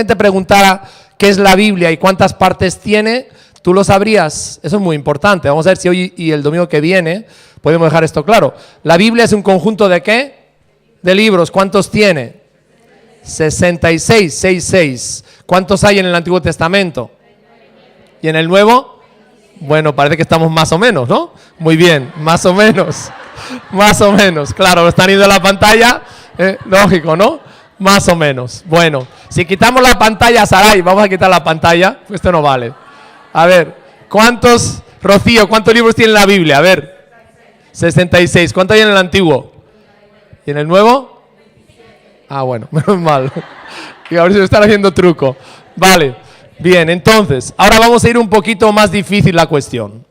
te preguntara qué es la Biblia y cuántas partes tiene, tú lo sabrías. Eso es muy importante. Vamos a ver si hoy y el domingo que viene podemos dejar esto claro. La Biblia es un conjunto de ¿qué? De libros. ¿Cuántos tiene? 66, 66. ¿Cuántos hay en el Antiguo Testamento? ¿Y en el Nuevo? Bueno, parece que estamos más o menos, ¿no? Muy bien, más o menos. Más o menos. Claro, lo están viendo en la pantalla. Lógico, ¿no? Más o menos. Bueno, si quitamos la pantalla, Saray, vamos a quitar la pantalla, pues esto no vale. A ver, ¿cuántos, Rocío, cuántos libros tiene la Biblia? A ver, 66. ¿Cuántos hay en el Antiguo? ¿Y en el Nuevo? Ah, bueno, menos mal. Y ahora se me están haciendo truco. Vale, bien, entonces, ahora vamos a ir un poquito más difícil la cuestión.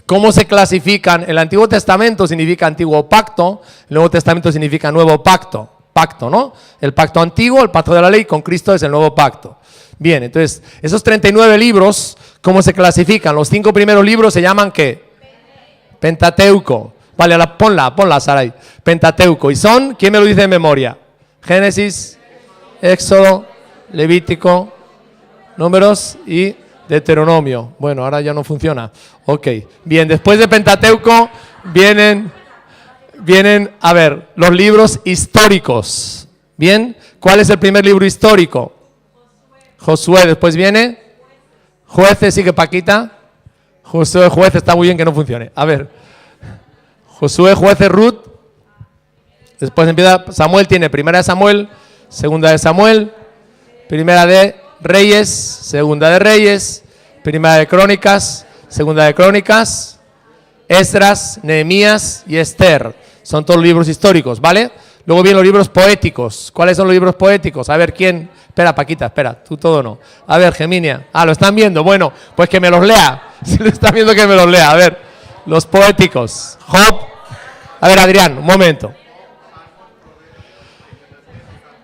¿Cómo se clasifican? El Antiguo Testamento significa Antiguo Pacto, el Nuevo Testamento significa Nuevo Pacto. Pacto, ¿no? El pacto antiguo, el pacto de la ley, con Cristo es el nuevo pacto. Bien, entonces, esos 39 libros, ¿cómo se clasifican? Los 5 primeros libros se llaman ¿qué? Pentateuco. Vale, ponla, Saray. Pentateuco. ¿Y son? ¿Quién me lo dice de memoria? Génesis, Éxodo, Levítico, Números y Deuteronomio. Bueno, ahora ya no funciona. Ok. Bien, después de Pentateuco vienen, a ver, los libros históricos. Bien, ¿cuál es el primer libro histórico? Josué. Después viene Jueces, sigue Paquita. Josué, Jueces, está muy bien que no funcione. A ver, Josué, Jueces, Ruth. Después empieza Samuel, tiene primera de Samuel, segunda de Samuel, primera de Reyes, segunda de Reyes, primera de Crónicas, segunda de Crónicas, Esdras, Nehemías y Esther. Son todos libros históricos, ¿vale? Luego vienen los libros poéticos. ¿Cuáles son los libros poéticos? A ver, ¿quién? Espera, Paquita, espera, tú todo no. A ver, Geminia. Ah, ¿lo están viendo? Bueno, pues que me los lea. Si lo están viendo, que me los lea. A ver, los poéticos. Job. A ver, Adrián, un momento.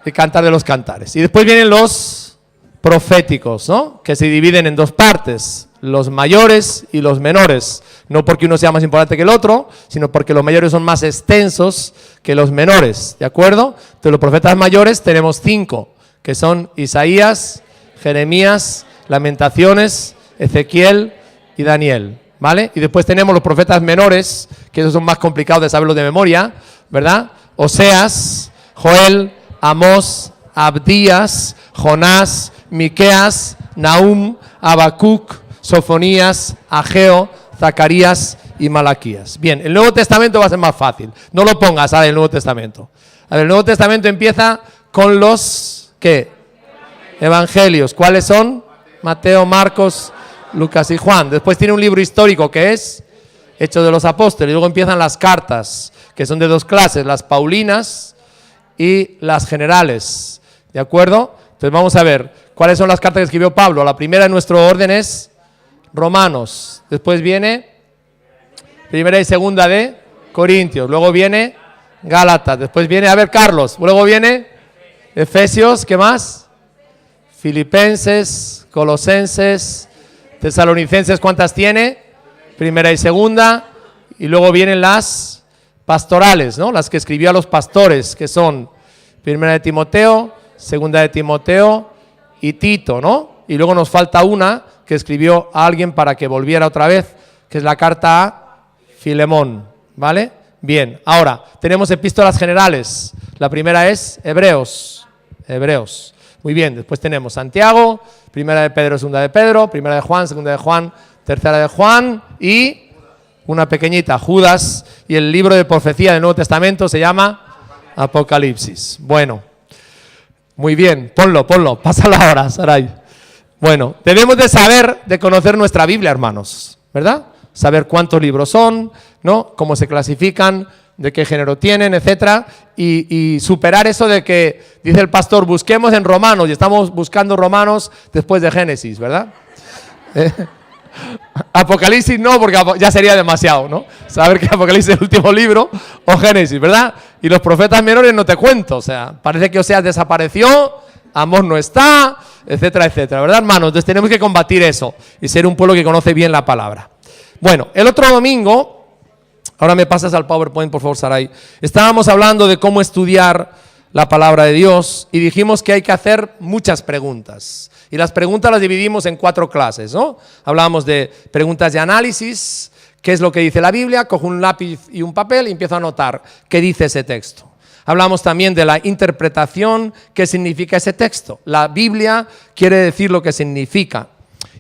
El Cantar de los Cantares. Y después vienen los proféticos, ¿no? Que se dividen en dos partes. Los mayores y los menores, no porque uno sea más importante que el otro, sino porque los mayores son más extensos que los menores, ¿de acuerdo? De los profetas mayores tenemos 5, que son Isaías, Jeremías, Lamentaciones, Ezequiel y Daniel, ¿vale? Y después tenemos los profetas menores, que esos son más complicados de saberlos de memoria, ¿verdad? Oseas, Joel, Amós, Abdías, Jonás, Miqueas, Nahum, Habacuc, Sofonías, Ageo, Zacarías y Malaquías. Bien, el Nuevo Testamento va a ser más fácil. No lo pongas ahora en el Nuevo Testamento. A ver, el Nuevo Testamento empieza con los, ¿qué? Evangelios. ¿Cuáles son? Mateo, Marcos, Lucas y Juan. Después tiene un libro histórico que es Hechos de los Apóstoles. Y luego empiezan las cartas, que son de 2 clases, las paulinas y las generales. ¿De acuerdo? Entonces vamos a ver cuáles son las cartas que escribió Pablo. La primera en nuestro orden es Romanos, después viene primera y segunda de Corintios, luego viene Gálatas, después viene, a ver Carlos, luego viene Efesios, ¿qué más? Filipenses, Colosenses, Tesalonicenses, ¿cuántas tiene? Primera y segunda, y luego vienen las pastorales, ¿no? Las que escribió a los pastores, que son primera de Timoteo, segunda de Timoteo y Tito, ¿no? Y luego nos falta una que escribió a alguien para que volviera otra vez, que es la carta a Filemón, ¿vale? Bien, ahora, tenemos epístolas generales. La primera es Hebreos. Muy bien, después tenemos Santiago, primera de Pedro, segunda de Pedro, primera de Juan, segunda de Juan, tercera de Juan y una pequeñita, Judas, y el libro de profecía del Nuevo Testamento se llama Apocalipsis. Bueno, muy bien, ponlo, pásalo ahora, Saray. Bueno, debemos de saber, de conocer nuestra Biblia, hermanos, ¿verdad? Saber cuántos libros son, ¿no? Cómo se clasifican, de qué género tienen, etcétera, y superar eso de que, dice el pastor, busquemos en Romanos, y estamos buscando Romanos después de Génesis, ¿verdad? Apocalipsis no, porque ya sería demasiado, ¿no? Saber que Apocalipsis es el último libro, o Génesis, ¿verdad? Y los profetas menores no te cuento, o sea, parece que Oseas desapareció, Amós no está, etcétera, etcétera, ¿verdad, hermanos? Entonces tenemos que combatir eso y ser un pueblo que conoce bien la palabra. Bueno, el otro domingo, ahora me pasas al PowerPoint, por favor, Saray, estábamos hablando de cómo estudiar la palabra de Dios y dijimos que hay que hacer muchas preguntas. Y las preguntas las dividimos en 4 clases, ¿no? Hablábamos de preguntas de análisis, qué es lo que dice la Biblia, cojo un lápiz y un papel y empiezo a anotar qué dice ese texto. Hablamos también de la interpretación, qué significa ese texto. La Biblia quiere decir lo que significa.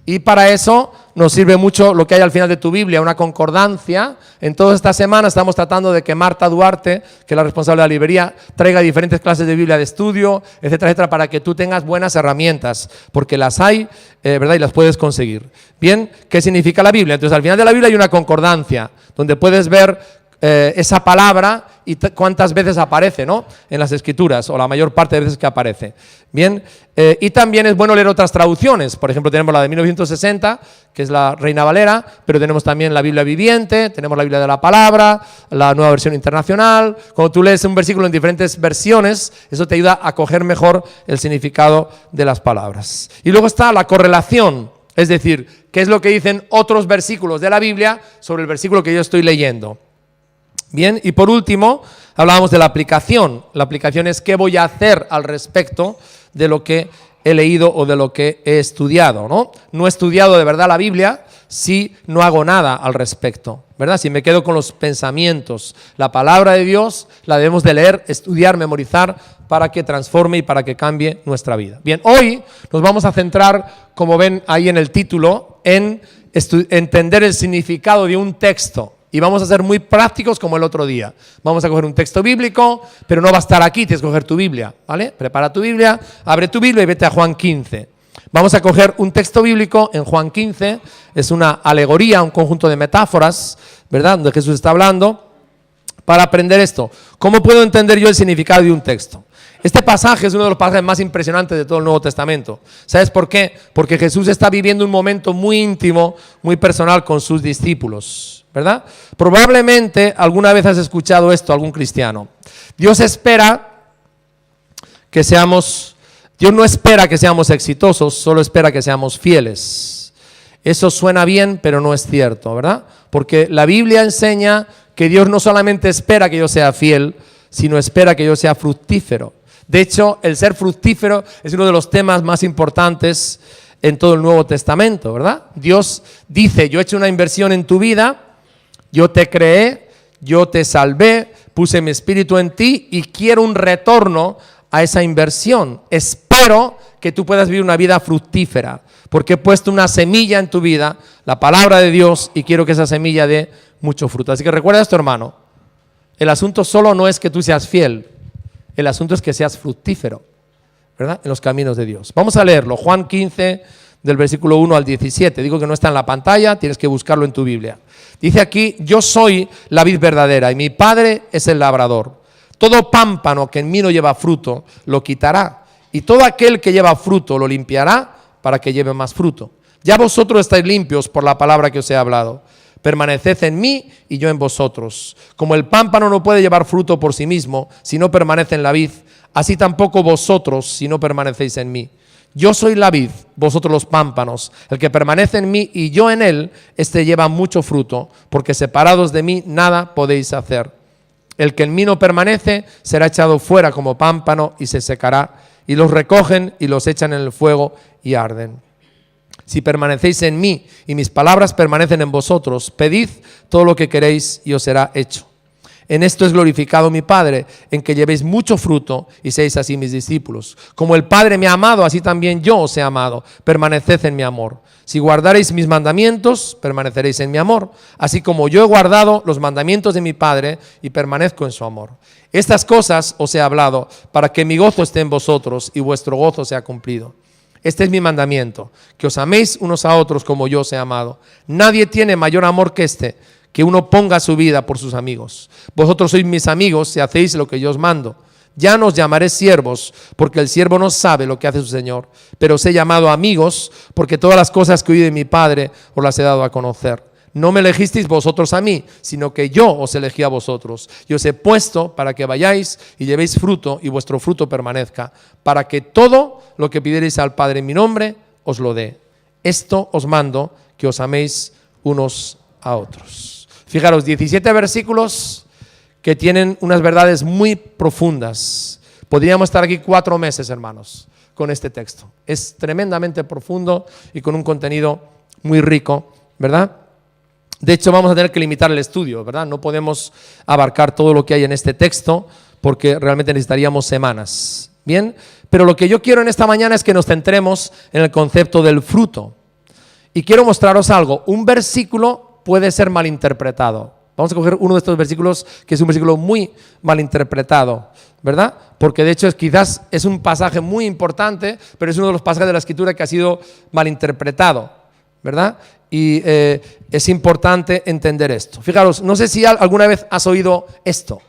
Y para eso nos sirve mucho lo que hay al final de tu Biblia, una concordancia. En toda esta semana estamos tratando de que Marta Duarte, que es la responsable de la librería, traiga diferentes clases de Biblia de estudio, etcétera, etcétera, para que tú tengas buenas herramientas, porque las hay, ¿verdad? Y las puedes conseguir. Bien, ¿qué significa la Biblia? Entonces, al final de la Biblia hay una concordancia, donde puedes ver esa palabra y cuántas veces aparece, ¿no? En las Escrituras, o la mayor parte de veces que aparece. Bien, y también es bueno leer otras traducciones. Por ejemplo, tenemos la de 1960, que es la Reina Valera, pero tenemos también la Biblia Viviente, tenemos la Biblia de la Palabra, la Nueva Versión Internacional. Cuando tú lees un versículo en diferentes versiones, eso te ayuda a coger mejor el significado de las palabras. Y luego está la correlación, es decir, qué es lo que dicen otros versículos de la Biblia sobre el versículo que yo estoy leyendo. Bien, y por último, hablábamos de la aplicación. La aplicación es qué voy a hacer al respecto de lo que he leído o de lo que he estudiado, ¿no? No he estudiado de verdad la Biblia si no hago nada al respecto, ¿verdad? Si me quedo con los pensamientos. La palabra de Dios la debemos de leer, estudiar, memorizar para que transforme y para que cambie nuestra vida. Bien, hoy nos vamos a centrar, como ven ahí en el título, en entender el significado de un texto. Y vamos a ser muy prácticos como el otro día. Vamos a coger un texto bíblico, pero no va a estar aquí, tienes que coger tu Biblia, ¿vale? Prepara tu Biblia, abre tu Biblia y vete a Juan 15. Vamos a coger un texto bíblico en Juan 15, es una alegoría, un conjunto de metáforas, ¿verdad? Donde Jesús está hablando, para aprender esto. ¿Cómo puedo entender yo el significado de un texto? Este pasaje es uno de los pasajes más impresionantes de todo el Nuevo Testamento. ¿Sabes por qué? Porque Jesús está viviendo un momento muy íntimo, muy personal con sus discípulos, ¿verdad? Probablemente alguna vez has escuchado esto, algún cristiano. Dios no espera que seamos exitosos, solo espera que seamos fieles. Eso suena bien, pero no es cierto, ¿verdad? Porque la Biblia enseña que Dios no solamente espera que yo sea fiel, sino espera que yo sea fructífero. De hecho, el ser fructífero es uno de los temas más importantes en todo el Nuevo Testamento, ¿verdad? Dios dice, yo he hecho una inversión en tu vida, yo te creé, yo te salvé, puse mi espíritu en ti y quiero un retorno a esa inversión. Espero que tú puedas vivir una vida fructífera, porque he puesto una semilla en tu vida, la palabra de Dios, y quiero que esa semilla dé mucho fruto. Así que recuerda esto, hermano, el asunto solo no es que tú seas fiel, el asunto es que seas fructífero, ¿verdad? En los caminos de Dios. Vamos a leerlo, Juan 15, del versículo 1 al 17. Digo que no está en la pantalla, tienes que buscarlo en tu Biblia. Dice aquí, yo soy la vid verdadera y mi Padre es el labrador. Todo pámpano que en mí no lleva fruto, lo quitará. Y todo aquel que lleva fruto, lo limpiará para que lleve más fruto. Ya vosotros estáis limpios por la palabra que os he hablado. Permaneced en mí y yo en vosotros. Como el pámpano no puede llevar fruto por sí mismo si no permanece en la vid, así tampoco vosotros si no permanecéis en mí. Yo soy la vid, vosotros los pámpanos. El que permanece en mí y yo en él, este lleva mucho fruto, porque separados de mí nada podéis hacer. El que en mí no permanece será echado fuera como pámpano y se secará, y los recogen y los echan en el fuego y arden. Si permanecéis en mí y mis palabras permanecen en vosotros, pedid todo lo que queréis y os será hecho. En esto es glorificado mi Padre, en que llevéis mucho fruto y seáis así mis discípulos. Como el Padre me ha amado, así también yo os he amado. Permaneced en mi amor. Si guardaréis mis mandamientos, permaneceréis en mi amor, así como yo he guardado los mandamientos de mi Padre y permanezco en su amor. Estas cosas os he hablado para que mi gozo esté en vosotros y vuestro gozo sea cumplido. Este es mi mandamiento, que os améis unos a otros como yo os he amado. Nadie tiene mayor amor que este, que uno ponga su vida por sus amigos. Vosotros sois mis amigos si hacéis lo que yo os mando. Ya no os llamaré siervos, porque el siervo no sabe lo que hace su Señor, pero os he llamado amigos, porque todas las cosas que oí de mi Padre os las he dado a conocer. No me elegisteis vosotros a mí, sino que yo os elegí a vosotros. Y os he puesto para que vayáis y llevéis fruto y vuestro fruto permanezca, para que todo lo que pidierais al Padre en mi nombre os lo dé. Esto os mando, que os améis unos a otros. Fijaros, 17 versículos que tienen unas verdades muy profundas. Podríamos estar aquí 4 meses, hermanos, con este texto. Es tremendamente profundo y con un contenido muy rico, ¿verdad? De hecho, vamos a tener que limitar el estudio, ¿verdad? No podemos abarcar todo lo que hay en este texto porque realmente necesitaríamos semanas. Bien, pero lo que yo quiero en esta mañana es que nos centremos en el concepto del fruto. Y quiero mostraros algo. Un versículo puede ser malinterpretado. Vamos a coger uno de estos versículos que es un versículo muy malinterpretado, ¿verdad? Porque de hecho quizás es un pasaje muy importante, pero es uno de los pasajes de la Escritura que ha sido malinterpretado, ¿verdad? Y es importante entender esto. Fijaros, no sé si alguna vez has oído esto.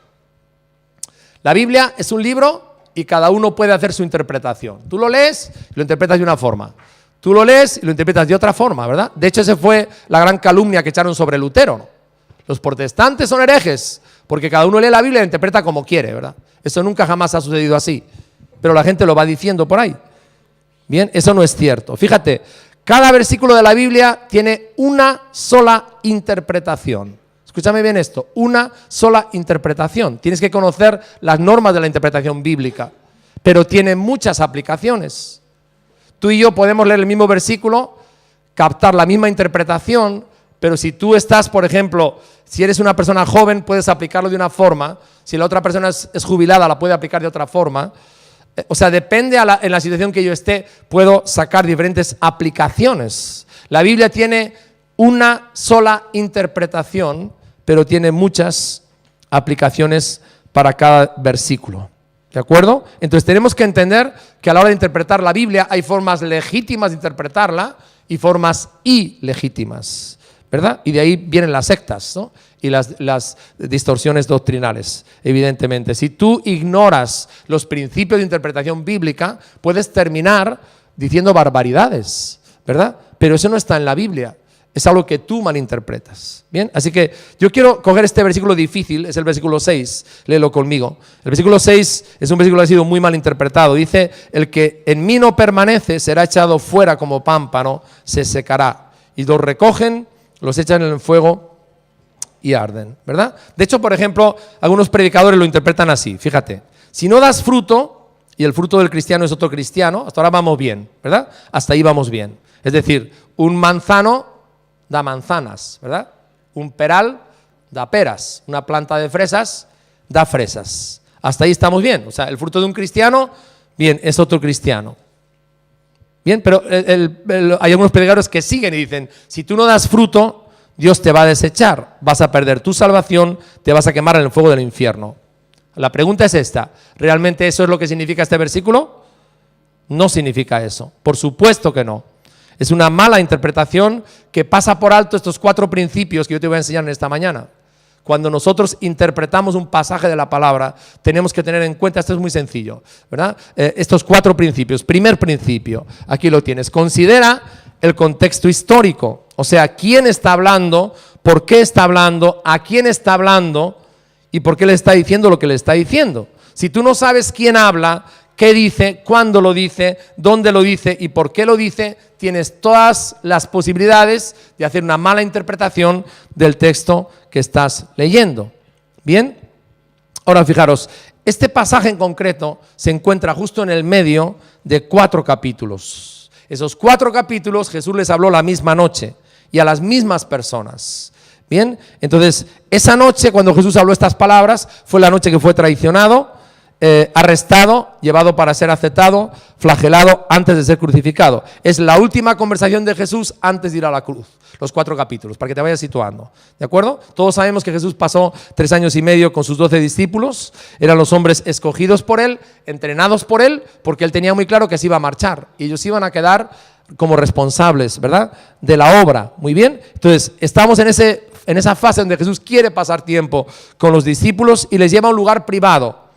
La Biblia es un libro y cada uno puede hacer su interpretación. Tú lo lees y lo interpretas de una forma. Tú lo lees y lo interpretas de otra forma, ¿verdad? De hecho, esa fue la gran calumnia que echaron sobre Lutero, ¿no? Los protestantes son herejes porque cada uno lee la Biblia y la interpreta como quiere, ¿verdad? Eso nunca jamás ha sucedido así. Pero la gente lo va diciendo por ahí. Bien, eso no es cierto. Fíjate, cada versículo de la Biblia tiene una sola interpretación. Escúchame bien esto, una sola interpretación. Tienes que conocer las normas de la interpretación bíblica, pero tiene muchas aplicaciones. Tú y yo podemos leer el mismo versículo, captar la misma interpretación, pero si tú estás, por ejemplo, si eres una persona joven, puedes aplicarlo de una forma, si la otra persona es jubilada, la puede aplicar de otra forma. O sea, depende en la situación que yo esté, puedo sacar diferentes aplicaciones. La Biblia tiene una sola interpretación, pero tiene muchas aplicaciones para cada versículo. ¿De acuerdo? Entonces tenemos que entender que a la hora de interpretar la Biblia hay formas legítimas de interpretarla y formas ilegítimas, ¿verdad? Y de ahí vienen las sectas, ¿no? Y las distorsiones doctrinales, evidentemente. Si tú ignoras los principios de interpretación bíblica, puedes terminar diciendo barbaridades, ¿verdad? Pero eso no está en la Biblia. Es algo que tú malinterpretas. Bien, así que yo quiero coger este versículo difícil, es el versículo 6, léelo conmigo. El versículo 6 es un versículo que ha sido muy malinterpretado. Dice, el que en mí no permanece será echado fuera como pámpano, se secará. Y los recogen, los echan en el fuego y arden, ¿verdad? De hecho, por ejemplo, algunos predicadores lo interpretan así, fíjate. Si no das fruto, y el fruto del cristiano es otro cristiano, hasta ahora vamos bien, ¿verdad? Hasta ahí vamos bien. Es decir, un manzano da manzanas, ¿verdad? Un peral da peras, una planta de fresas da fresas. Hasta ahí estamos bien. O sea, el fruto de un cristiano, bien, es otro cristiano. Bien, pero hay algunos predicadores que siguen y dicen, si tú no das fruto, Dios te va a desechar, vas a perder tu salvación, te vas a quemar en el fuego del infierno. La pregunta es esta, ¿realmente eso es lo que significa este versículo? No significa eso, por supuesto que no. Es una mala interpretación que pasa por alto estos 4 principios que yo te voy a enseñar en esta mañana. Cuando nosotros interpretamos un pasaje de la palabra, tenemos que tener en cuenta, esto es muy sencillo, ¿verdad? Estos 4 principios. Primer principio, aquí lo tienes. Considera el contexto histórico, o sea, quién está hablando, por qué está hablando, a quién está hablando y por qué le está diciendo lo que le está diciendo. Si tú no sabes quién habla, qué dice, cuándo lo dice, dónde lo dice y por qué lo dice, tienes todas las posibilidades de hacer una mala interpretación del texto que estás leyendo. ¿Bien? Ahora fijaros, este pasaje en concreto se encuentra justo en el medio de 4 capítulos. Esos 4 capítulos Jesús les habló la misma noche y a las mismas personas. Bien, entonces esa noche cuando Jesús habló estas palabras fue la noche que fue traicionado, arrestado, llevado para ser aceptado, flagelado antes de ser crucificado. Es la última conversación de Jesús antes de ir a la cruz, los 4 capítulos, para que te vayas situando, ¿de acuerdo? Todos sabemos que Jesús pasó 3 años y medio con sus 12 discípulos, eran los hombres escogidos por él, entrenados por él, porque él tenía muy claro que se iba a marchar y ellos iban a quedar como responsables, ¿verdad?, de la obra. Muy bien, entonces estamos en esa fase donde Jesús quiere pasar tiempo con los discípulos y les lleva a un lugar privado,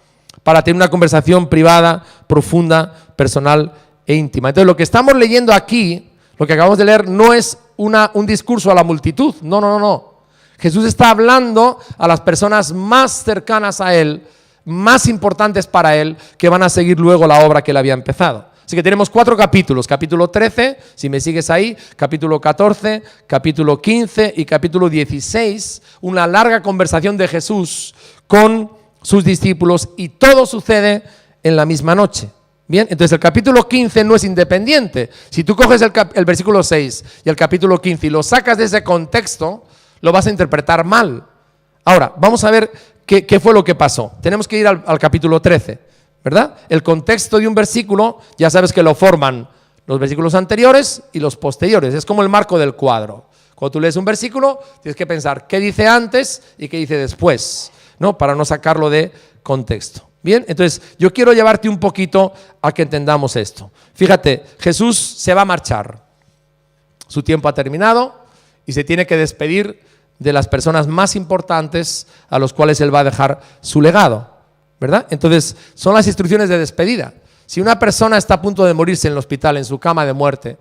para tener una conversación privada, profunda, personal e íntima. Entonces lo que estamos leyendo aquí, lo que acabamos de leer, no es un discurso a la multitud, no. Jesús está hablando a las personas más cercanas a Él, más importantes para Él, que van a seguir luego la obra que Él había empezado. Así que tenemos 4 capítulos, capítulo 13, si me sigues ahí, capítulo 14, capítulo 15 y capítulo 16, una larga conversación de Jesús con sus discípulos y todo sucede en la misma noche. Bien, entonces el capítulo 15 no es independiente. Si tú coges el versículo 6 y el capítulo 15 y lo sacas de ese contexto, lo vas a interpretar mal. Ahora, vamos a ver qué fue lo que pasó. Tenemos que ir al capítulo 13, ¿verdad? El contexto de un versículo, ya sabes que lo forman los versículos anteriores y los posteriores. Es como el marco del cuadro. Cuando tú lees un versículo, tienes que pensar qué dice antes y qué dice después, ¿no? Para no sacarlo de contexto. Bien, entonces yo quiero llevarte un poquito a que entendamos esto. Fíjate, Jesús se va a marchar. Su tiempo ha terminado y se tiene que despedir de las personas más importantes a los cuales Él va a dejar su legado, ¿verdad? Entonces, son las instrucciones de despedida. Si una persona está a punto de morirse en el hospital, en su cama de muerte,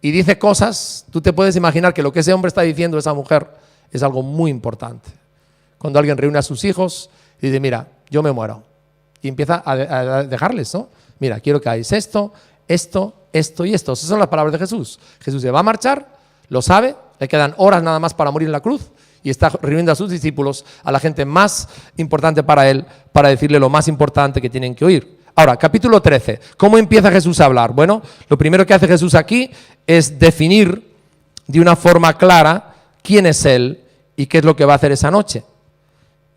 y dice cosas, tú te puedes imaginar que lo que ese hombre está diciendo a esa mujer es algo muy importante. Cuando alguien reúne a sus hijos y dice, mira, yo me muero. Y empieza a dejarles, ¿no? Mira, quiero que hagáis esto, esto, esto y esto. Esas son las palabras de Jesús. Jesús se va a marchar, lo sabe, le quedan horas nada más para morir en la cruz y está reuniendo a sus discípulos, a la gente más importante para Él, para decirle lo más importante que tienen que oír. Ahora, capítulo 13. ¿Cómo empieza Jesús a hablar? Bueno, lo primero que hace Jesús aquí es definir de una forma clara quién es Él y qué es lo que va a hacer esa noche.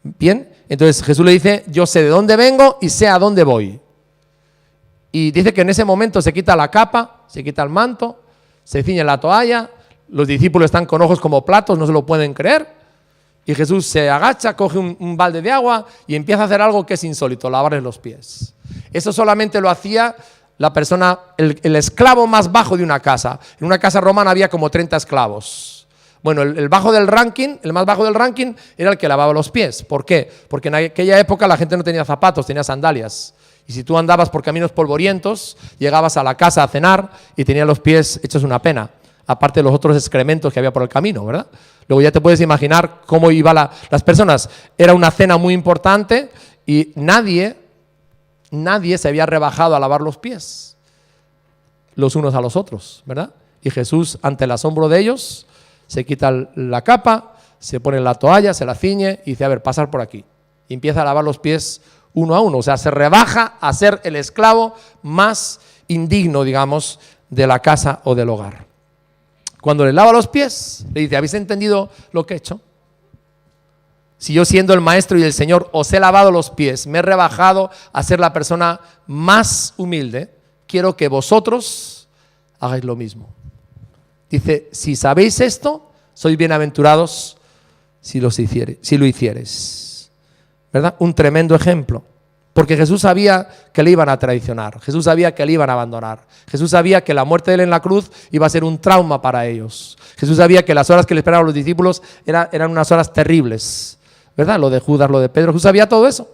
Bien, entonces Jesús le dice, yo sé de dónde vengo y sé a dónde voy. Y dice que en ese momento se quita la capa, se quita el manto, se ciñe la toalla, los discípulos están con ojos como platos, no se lo pueden creer. Y Jesús se agacha, coge un balde de agua y empieza a hacer algo que es insólito, lavarles los pies. Eso solamente lo hacía la persona, el esclavo más bajo de una casa. En una casa romana había como 30 esclavos. Bueno, el más bajo del ranking era el que lavaba los pies. ¿Por qué? Porque en aquella época la gente no tenía zapatos, tenía sandalias. Y si tú andabas por caminos polvorientos, llegabas a la casa a cenar y tenías los pies hechos una pena. Aparte de los otros excrementos que había por el camino, ¿verdad? Luego ya te puedes imaginar cómo iban las personas. Era una cena muy importante y nadie se había rebajado a lavar los pies los unos a los otros, ¿verdad? Y Jesús, ante el asombro de ellos, se quita la capa, se pone la toalla, se la ciñe y dice, a ver, pasar por aquí. Y empieza a lavar los pies uno a uno. O sea, se rebaja a ser el esclavo más indigno, digamos, de la casa o del hogar. Cuando le lava los pies, le dice, ¿habéis entendido lo que he hecho? Si yo, siendo el maestro y el Señor, os he lavado los pies, me he rebajado a ser la persona más humilde, quiero que vosotros hagáis lo mismo. Dice, si sabéis esto, sois bienaventurados si lo hiciereis. ¿Verdad? Un tremendo ejemplo. Porque Jesús sabía que le iban a traicionar, Jesús sabía que le iban a abandonar, Jesús sabía que la muerte de él en la cruz iba a ser un trauma para ellos. Jesús sabía que las horas que le esperaban los discípulos eran unas horas terribles, ¿verdad? Lo de Judas, lo de Pedro, Jesús sabía todo eso.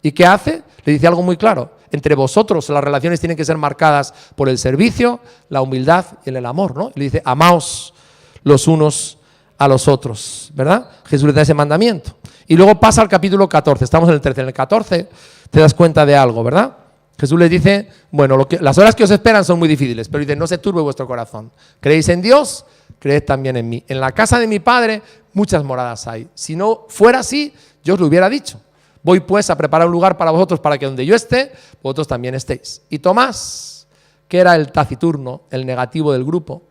¿Y qué hace? Le dice algo muy claro, entre vosotros las relaciones tienen que ser marcadas por el servicio, la humildad y el amor, ¿no? Le dice, amaos los unos a los otros, ¿verdad? Jesús les da ese mandamiento. Y luego pasa al capítulo 14, estamos en el 13, en el 14 te das cuenta de algo, ¿verdad? Jesús les dice, bueno, las horas que os esperan son muy difíciles, pero dice, no se turbe vuestro corazón. ¿Creéis en Dios? Creed también en mí. En la casa de mi Padre muchas moradas hay. Si no fuera así, yo os lo hubiera dicho. Voy pues a preparar un lugar para vosotros, para que donde yo esté, vosotros también estéis. Y Tomás, que era el taciturno, el negativo del grupo,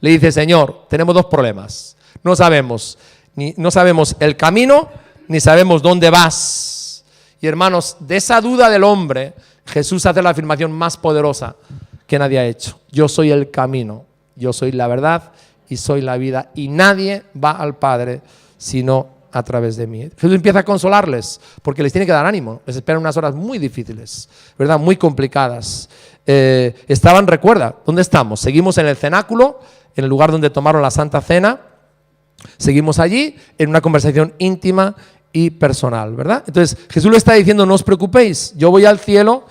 le dice, Señor, tenemos dos problemas. No sabemos el camino, ni sabemos dónde vas. Y hermanos, de esa duda del hombre, Jesús hace la afirmación más poderosa que nadie ha hecho. Yo soy el camino, yo soy la verdad y soy la vida. Y nadie va al Padre sino a través de mí. Jesús empieza a consolarles porque les tiene que dar ánimo. Les esperan unas horas muy difíciles, ¿verdad? Muy complicadas. Recuerda, ¿dónde estamos? Seguimos en el cenáculo, en el lugar donde tomaron la Santa Cena. Seguimos allí en una conversación íntima y personal, ¿verdad? Entonces Jesús le está diciendo, no os preocupéis, yo voy al cielo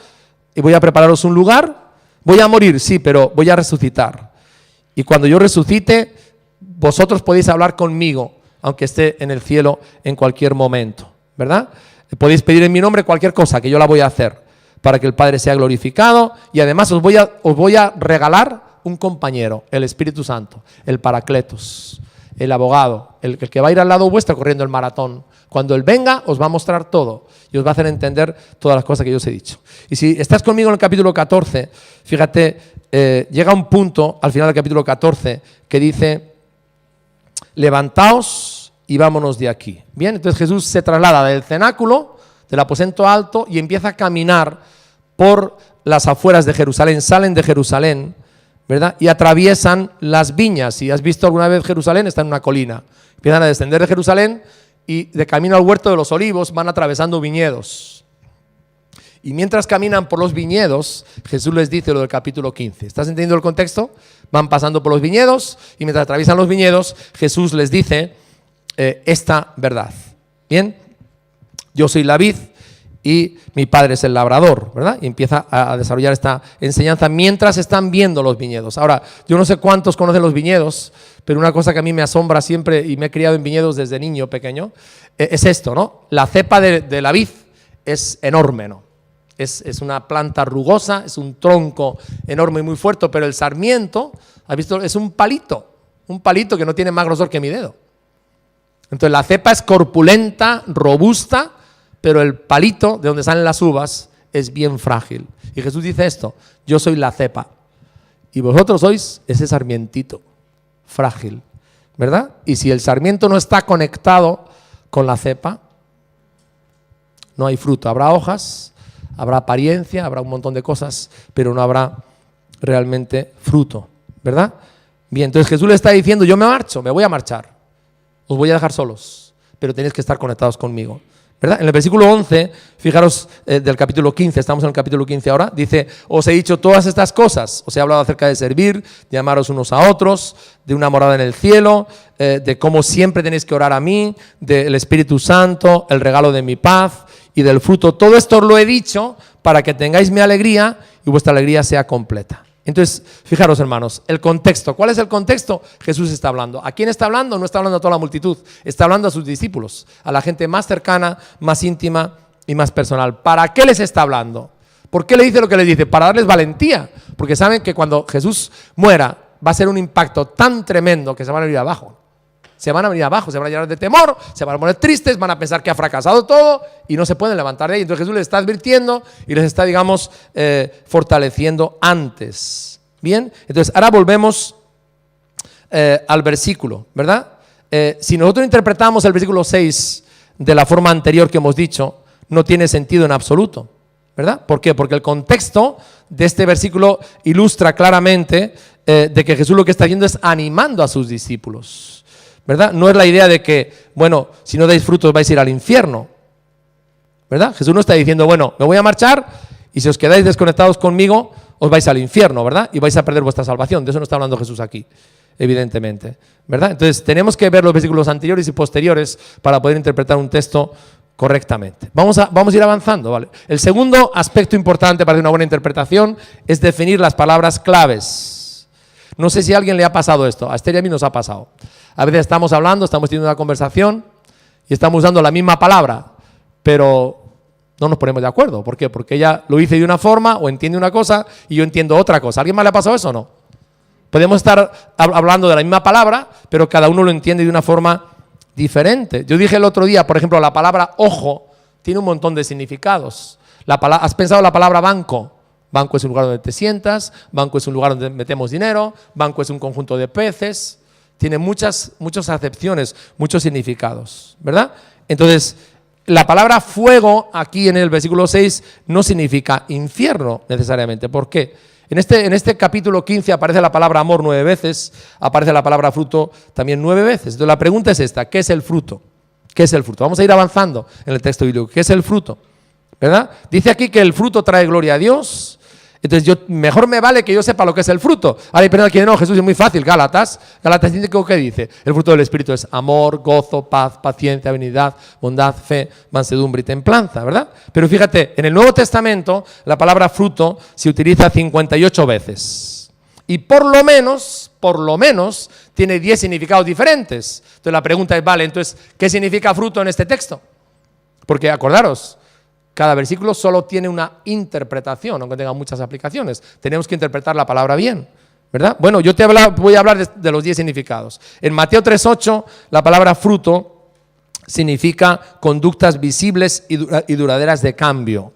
y voy a prepararos un lugar, voy a morir, sí, pero voy a resucitar. Y cuando yo resucite, vosotros podéis hablar conmigo, aunque esté en el cielo en cualquier momento, ¿verdad? Podéis pedir en mi nombre cualquier cosa, que yo la voy a hacer, para que el Padre sea glorificado, y además os voy a regalar un compañero, el Espíritu Santo, el Paracletos, el abogado, el que va a ir al lado vuestro corriendo el maratón Cuando Él venga, os va a mostrar todo y os va a hacer entender todas las cosas que yo os he dicho. Y si estás conmigo en el capítulo 14, fíjate, llega un punto al final del capítulo 14 que dice: levantaos y vámonos de aquí. Bien, entonces Jesús se traslada del cenáculo, del aposento alto, y empieza a caminar por las afueras de Jerusalén. Salen de Jerusalén, ¿verdad? Y atraviesan las viñas. Si has visto alguna vez Jerusalén, está en una colina. Empiezan a descender de Jerusalén y de camino al huerto de los olivos van atravesando viñedos. Y mientras caminan por los viñedos, Jesús les dice lo del capítulo 15. ¿Estás entendiendo el contexto? Van pasando por los viñedos y mientras atraviesan los viñedos, Jesús les dice esta verdad. Bien, yo soy la vid y mi padre es el labrador, ¿verdad? Y empieza a desarrollar esta enseñanza mientras están viendo los viñedos. Ahora, yo no sé cuántos conocen los viñedos, pero una cosa que a mí me asombra siempre, y me he criado en viñedos desde niño pequeño, es esto, ¿no? La cepa de la vid es enorme, ¿no? Es una planta rugosa, es un tronco enorme y muy fuerte, pero el sarmiento, ¿has visto? Es un palito que no tiene más grosor que mi dedo. Entonces la cepa es corpulenta, robusta, pero el palito de donde salen las uvas es bien frágil. Y Jesús dice esto: yo soy la cepa y vosotros sois ese sarmientito frágil, ¿verdad? Y si el sarmiento no está conectado con la cepa, no hay fruto. Habrá hojas, habrá apariencia, habrá un montón de cosas, pero no habrá realmente fruto, ¿verdad? Bien, entonces Jesús le está diciendo: yo me marcho, me voy a marchar, os voy a dejar solos, pero tenéis que estar conectados conmigo, ¿verdad? En el versículo 11, fijaros, del capítulo 15, estamos en el capítulo 15 ahora, dice: os he dicho todas estas cosas, os he hablado acerca de servir, de amaros unos a otros, de una morada en el cielo, de cómo siempre tenéis que orar a mí, del Espíritu Santo, el regalo de mi paz y del fruto. Todo esto os lo he dicho para que tengáis mi alegría y vuestra alegría sea completa. Entonces, fijaros, hermanos, el contexto. ¿Cuál es el contexto? Jesús está hablando. ¿A quién está hablando? No está hablando a toda la multitud, está hablando a sus discípulos, a la gente más cercana, más íntima y más personal. ¿Para qué les está hablando? ¿Por qué le dice lo que le dice? Para darles valentía, porque saben que cuando Jesús muera va a ser un impacto tan tremendo que se van a venir abajo. Se van a venir abajo, se van a llenar de temor, se van a poner tristes, van a pensar que ha fracasado todo y no se pueden levantar de ahí. Entonces Jesús les está advirtiendo y les está, digamos, fortaleciendo antes. Bien, entonces ahora volvemos al versículo, ¿verdad? Si nosotros interpretamos el versículo 6 de la forma anterior que hemos dicho, no tiene sentido en absoluto, ¿verdad? ¿Por qué? Porque el contexto de este versículo ilustra claramente de que Jesús lo que está haciendo es animando a sus discípulos, ¿verdad? No es la idea de que, bueno, si no dais frutos vais a ir al infierno, ¿verdad? Jesús no está diciendo: bueno, me voy a marchar y si os quedáis desconectados conmigo os vais al infierno, ¿verdad? Y vais a perder vuestra salvación. De eso no está hablando Jesús aquí, evidentemente, ¿verdad? Entonces tenemos que ver los versículos anteriores y posteriores para poder interpretar un texto correctamente. Vamos a ir avanzando, ¿vale? El segundo aspecto importante para una buena interpretación es definir las palabras claves. No sé si a alguien le ha pasado esto, a Esther y a mí nos ha pasado. A veces estamos hablando, estamos teniendo una conversación y estamos usando la misma palabra, pero no nos ponemos de acuerdo. ¿Por qué? Porque ella lo dice de una forma o entiende una cosa y yo entiendo otra cosa. ¿A alguien más le ha pasado eso o no? Podemos estar hablando de la misma palabra, pero cada uno lo entiende de una forma diferente. Yo dije el otro día, por ejemplo, la palabra ojo tiene un montón de significados. ¿Has pensado en la palabra banco? Banco es un lugar donde te sientas, banco es un lugar donde metemos dinero, banco es un conjunto de peces. Tiene muchas acepciones, muchos significados, ¿verdad? Entonces, la palabra fuego aquí en el versículo 6 no significa infierno necesariamente. ¿Por qué? En este capítulo 15 aparece la palabra amor 9 veces, aparece la palabra fruto también 9 veces. Entonces la pregunta es esta: ¿qué es el fruto? ¿Qué es el fruto? Vamos a ir avanzando en el texto bíblico. ¿Qué es el fruto? ¿Verdad? Dice aquí que el fruto trae gloria a Dios. Entonces mejor me vale que yo sepa lo que es el fruto. Ahora, pero aquí no, Jesús, es muy fácil. Gálatas 5, ¿qué dice? El fruto del Espíritu es amor, gozo, paz, paciencia, benignidad, bondad, fe, mansedumbre y templanza, ¿verdad? Pero fíjate, en el Nuevo Testamento la palabra fruto se utiliza 58 veces. Y por lo menos, tiene 10 significados diferentes. Entonces la pregunta es, vale, entonces, ¿qué significa fruto en este texto? Porque acordaros, cada versículo solo tiene una interpretación, aunque tenga muchas aplicaciones. Tenemos que interpretar la palabra bien, ¿verdad? Bueno, yo voy a hablar de los 10 significados. En Mateo 3:8, la palabra fruto significa conductas visibles y duraderas de cambio.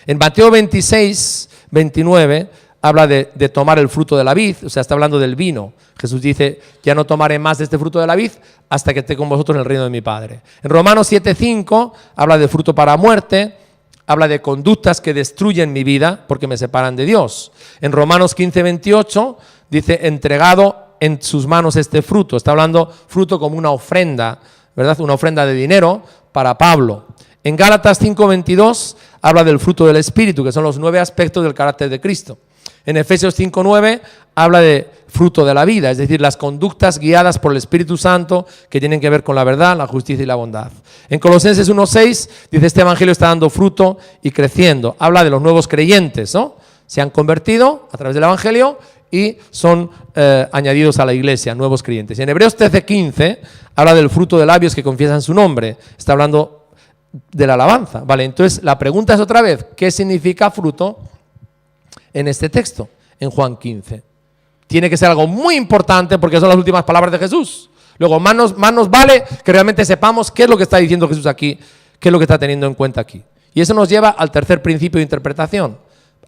En Mateo 26, 29, habla de tomar el fruto de la vid, o sea, está hablando del vino. Jesús dice, ya no tomaré más de este fruto de la vid hasta que esté con vosotros en el reino de mi Padre. En Romanos 7:5 habla de fruto para muerte, habla de conductas que destruyen mi vida porque me separan de Dios. En Romanos 15:28 dice, entregado en sus manos este fruto. Está hablando fruto como una ofrenda, ¿verdad? Una ofrenda de dinero para Pablo. En Gálatas 5:22 habla del fruto del Espíritu, que son los 9 aspectos del carácter de Cristo. En Efesios 5:9 habla de fruto de la vida, es decir, las conductas guiadas por el Espíritu Santo que tienen que ver con la verdad, la justicia y la bondad. En Colosenses 1:6 dice, este evangelio está dando fruto y creciendo. Habla de los nuevos creyentes, ¿no? Se han convertido a través del evangelio y son añadidos a la iglesia, nuevos creyentes. Y en Hebreos 13:15 habla del fruto de labios que confiesan su nombre. Está hablando de la alabanza, ¿vale? Entonces la pregunta es otra vez, ¿qué significa fruto en este texto, en Juan 15? Tiene que ser algo muy importante porque son las últimas palabras de Jesús. Luego, más nos vale que realmente sepamos qué es lo que está diciendo Jesús aquí, qué es lo que está teniendo en cuenta aquí. Y eso nos lleva al tercer principio de interpretación.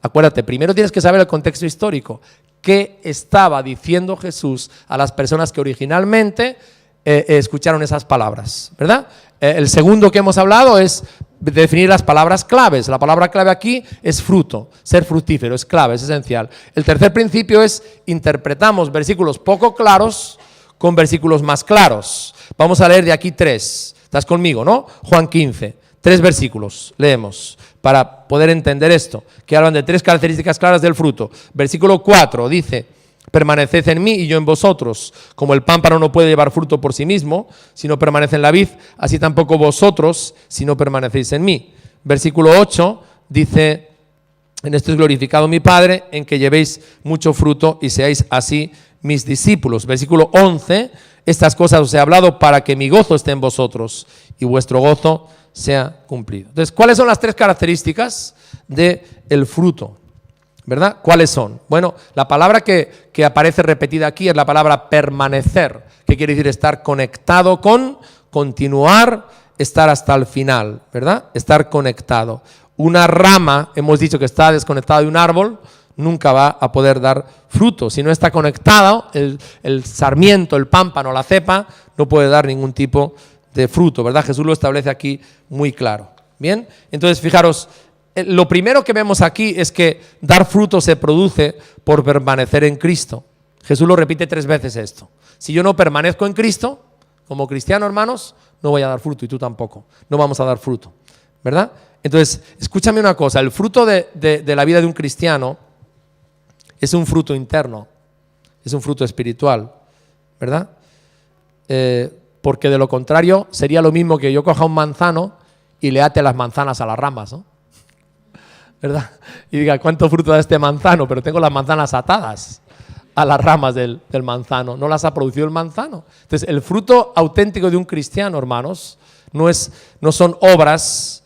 Acuérdate, primero tienes que saber el contexto histórico. ¿Qué estaba diciendo Jesús a las personas que originalmente escucharon esas palabras? ¿Verdad? El segundo que hemos hablado es definir las palabras claves. La palabra clave aquí es fruto, ser fructífero, es clave, es esencial. El tercer principio es interpretamos versículos poco claros con versículos más claros. Vamos a leer de aquí 3. ¿Estás conmigo, no? Juan 15, 3 versículos, leemos, para poder entender esto, que hablan de 3 características claras del fruto. Versículo 4 dice, permaneced en mí y yo en vosotros. Como el pámpano no puede llevar fruto por sí mismo, si no permanece en la vid, así tampoco vosotros, si no permanecéis en mí. Versículo 8 dice, en esto es glorificado mi Padre, en que llevéis mucho fruto y seáis así mis discípulos. Versículo 11, estas cosas os he hablado para que mi gozo esté en vosotros y vuestro gozo sea cumplido. Entonces, ¿cuáles son las 3 características del fruto? ¿Verdad? ¿Cuáles son? Bueno, la palabra que aparece repetida aquí es la palabra permanecer, que quiere decir estar conectado con, continuar, estar hasta el final, ¿verdad? Estar conectado. Una rama, hemos dicho que está desconectada de un árbol, nunca va a poder dar fruto. Si no está conectado, el sarmiento, el pámpano, la cepa, no puede dar ningún tipo de fruto, ¿verdad? Jesús lo establece aquí muy claro. Bien, entonces fijaros, lo primero que vemos aquí es que dar fruto se produce por permanecer en Cristo. Jesús lo repite 3 veces esto. Si yo no permanezco en Cristo, como cristiano, hermanos, no voy a dar fruto y tú tampoco. No vamos a dar fruto, ¿verdad? Entonces, escúchame una cosa, el fruto de la vida de un cristiano es un fruto interno, es un fruto espiritual, ¿verdad? Porque de lo contrario sería lo mismo que yo coja un manzano y le ate las manzanas a las ramas, ¿no? ¿Verdad? Y diga, ¿cuánto fruto da este manzano? Pero tengo las manzanas atadas a las ramas del manzano, no las ha producido el manzano. Entonces, el fruto auténtico de un cristiano, hermanos, no son obras,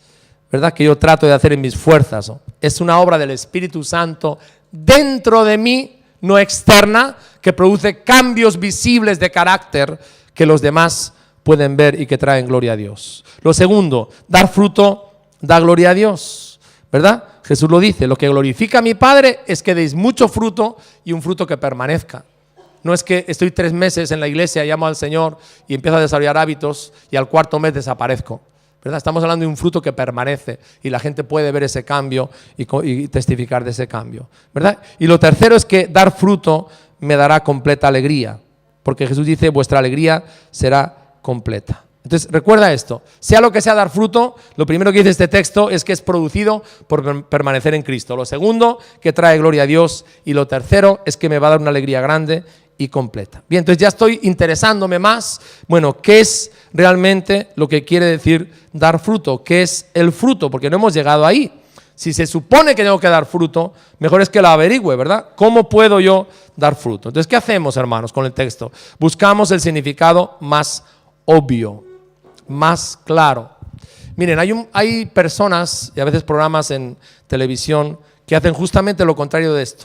¿verdad?, que yo trato de hacer en mis fuerzas, ¿no? Es una obra del Espíritu Santo dentro de mí, no externa, que produce cambios visibles de carácter que los demás pueden ver y que traen gloria a Dios. Lo segundo, dar fruto da gloria a Dios, ¿verdad? Jesús lo dice, lo que glorifica a mi Padre es que deis mucho fruto y un fruto que permanezca. No es que estoy 3 meses en la iglesia, llamo al Señor y empiezo a desarrollar hábitos y al 4.º mes desaparezco, ¿verdad? Estamos hablando de un fruto que permanece y la gente puede ver ese cambio y testificar de ese cambio, ¿verdad? Y lo tercero es que dar fruto me dará completa alegría, porque Jesús dice, vuestra alegría será completa. Entonces, recuerda esto, sea lo que sea dar fruto, lo primero que dice este texto es que es producido por permanecer en Cristo. Lo segundo, que trae gloria a Dios. Y lo tercero, es que me va a dar una alegría grande y completa. Bien, entonces ya estoy interesándome más, bueno, ¿qué es realmente lo que quiere decir dar fruto? ¿Qué es el fruto? Porque no hemos llegado ahí. Si se supone que tengo que dar fruto, mejor es que lo averigüe, ¿verdad? ¿Cómo puedo yo dar fruto? Entonces, ¿qué hacemos, hermanos, con el texto? Buscamos el significado más obvio, más claro. Miren, hay personas y a veces programas en televisión que hacen justamente lo contrario de esto.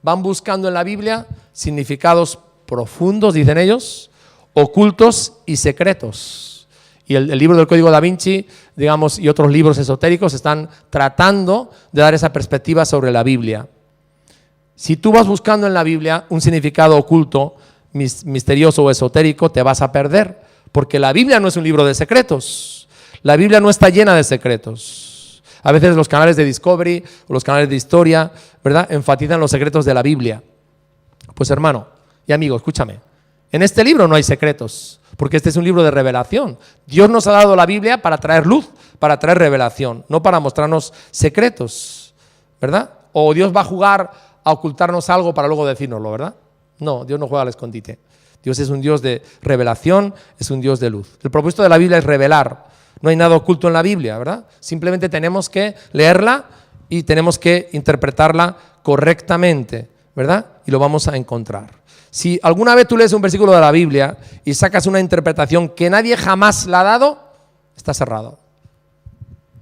Van buscando en la Biblia significados profundos, dicen ellos, ocultos y secretos. Y el libro del Código Da Vinci, digamos, y otros libros esotéricos están tratando de dar esa perspectiva sobre la Biblia. Si tú vas buscando en la Biblia un significado oculto, misterioso o esotérico, te vas a perder, porque la Biblia no es un libro de secretos. La Biblia no está llena de secretos. A veces los canales de Discovery o los canales de historia, ¿verdad?, enfatizan los secretos de la Biblia. Pues hermano y amigo, escúchame, en este libro no hay secretos, porque este es un libro de revelación. Dios nos ha dado la Biblia para traer luz, para traer revelación, no para mostrarnos secretos, ¿verdad? O Dios va a jugar a ocultarnos algo para luego decírnoslo, ¿verdad? No, Dios no juega al escondite. Dios es un Dios de revelación, es un Dios de luz. El propósito de la Biblia es revelar. No hay nada oculto en la Biblia, ¿verdad? Simplemente tenemos que leerla y tenemos que interpretarla correctamente, ¿verdad? Y lo vamos a encontrar. Si alguna vez tú lees un versículo de la Biblia y sacas una interpretación que nadie jamás la ha dado, está cerrado.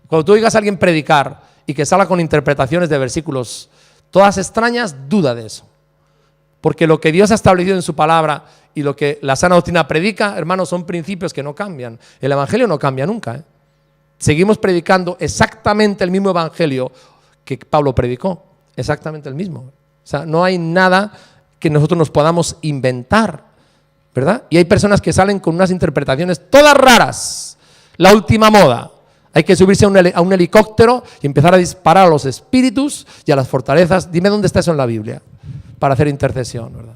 Cuando tú oigas a alguien predicar y que salga con interpretaciones de versículos todas extrañas, duda de eso. Porque lo que Dios ha establecido en su palabra y lo que la sana doctrina predica, hermanos, son principios que no cambian. El evangelio no cambia nunca, ¿eh? Seguimos predicando exactamente el mismo evangelio que Pablo predicó, exactamente el mismo. O sea, no hay nada que nosotros nos podamos inventar, ¿verdad? Y hay personas que salen con unas interpretaciones todas raras, la última moda. Hay que subirse a un helicóptero y empezar a disparar a los espíritus y a las fortalezas. Dime dónde está eso en la Biblia para hacer intercesión, ¿verdad?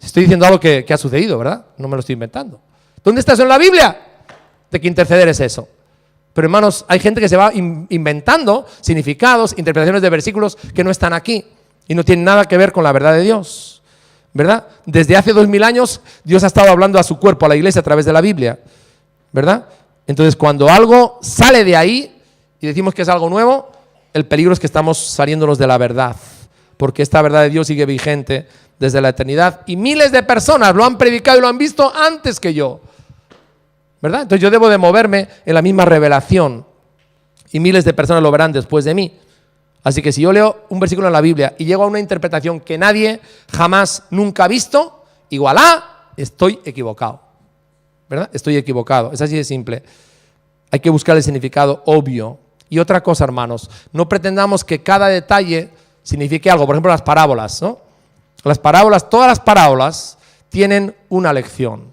Estoy diciendo algo que ha sucedido, ¿verdad? No me lo estoy inventando. ¿Dónde está eso en la Biblia? De que interceder es eso. Pero hermanos, hay gente que se va inventando significados, interpretaciones de versículos que no están aquí y no tienen nada que ver con la verdad de Dios, ¿verdad? Desde hace 2000 años Dios ha estado hablando a su cuerpo, a la iglesia, a través de la Biblia, ¿verdad? Entonces, cuando algo sale de ahí y decimos que es algo nuevo, el peligro es que estamos saliéndonos de la verdad, porque esta verdad de Dios sigue vigente desde la eternidad y miles de personas lo han predicado y lo han visto antes que yo, ¿verdad? Entonces yo debo de moverme en la misma revelación y miles de personas lo verán después de mí. Así que si yo leo un versículo en la Biblia y llego a una interpretación que nadie jamás nunca ha visto, igual estoy equivocado, ¿verdad? Estoy equivocado, es así de simple. Hay que buscar el significado obvio. Y otra cosa, hermanos, no pretendamos que cada detalle signifique algo. Por ejemplo, las parábolas, ¿no? Las parábolas, todas las parábolas tienen una lección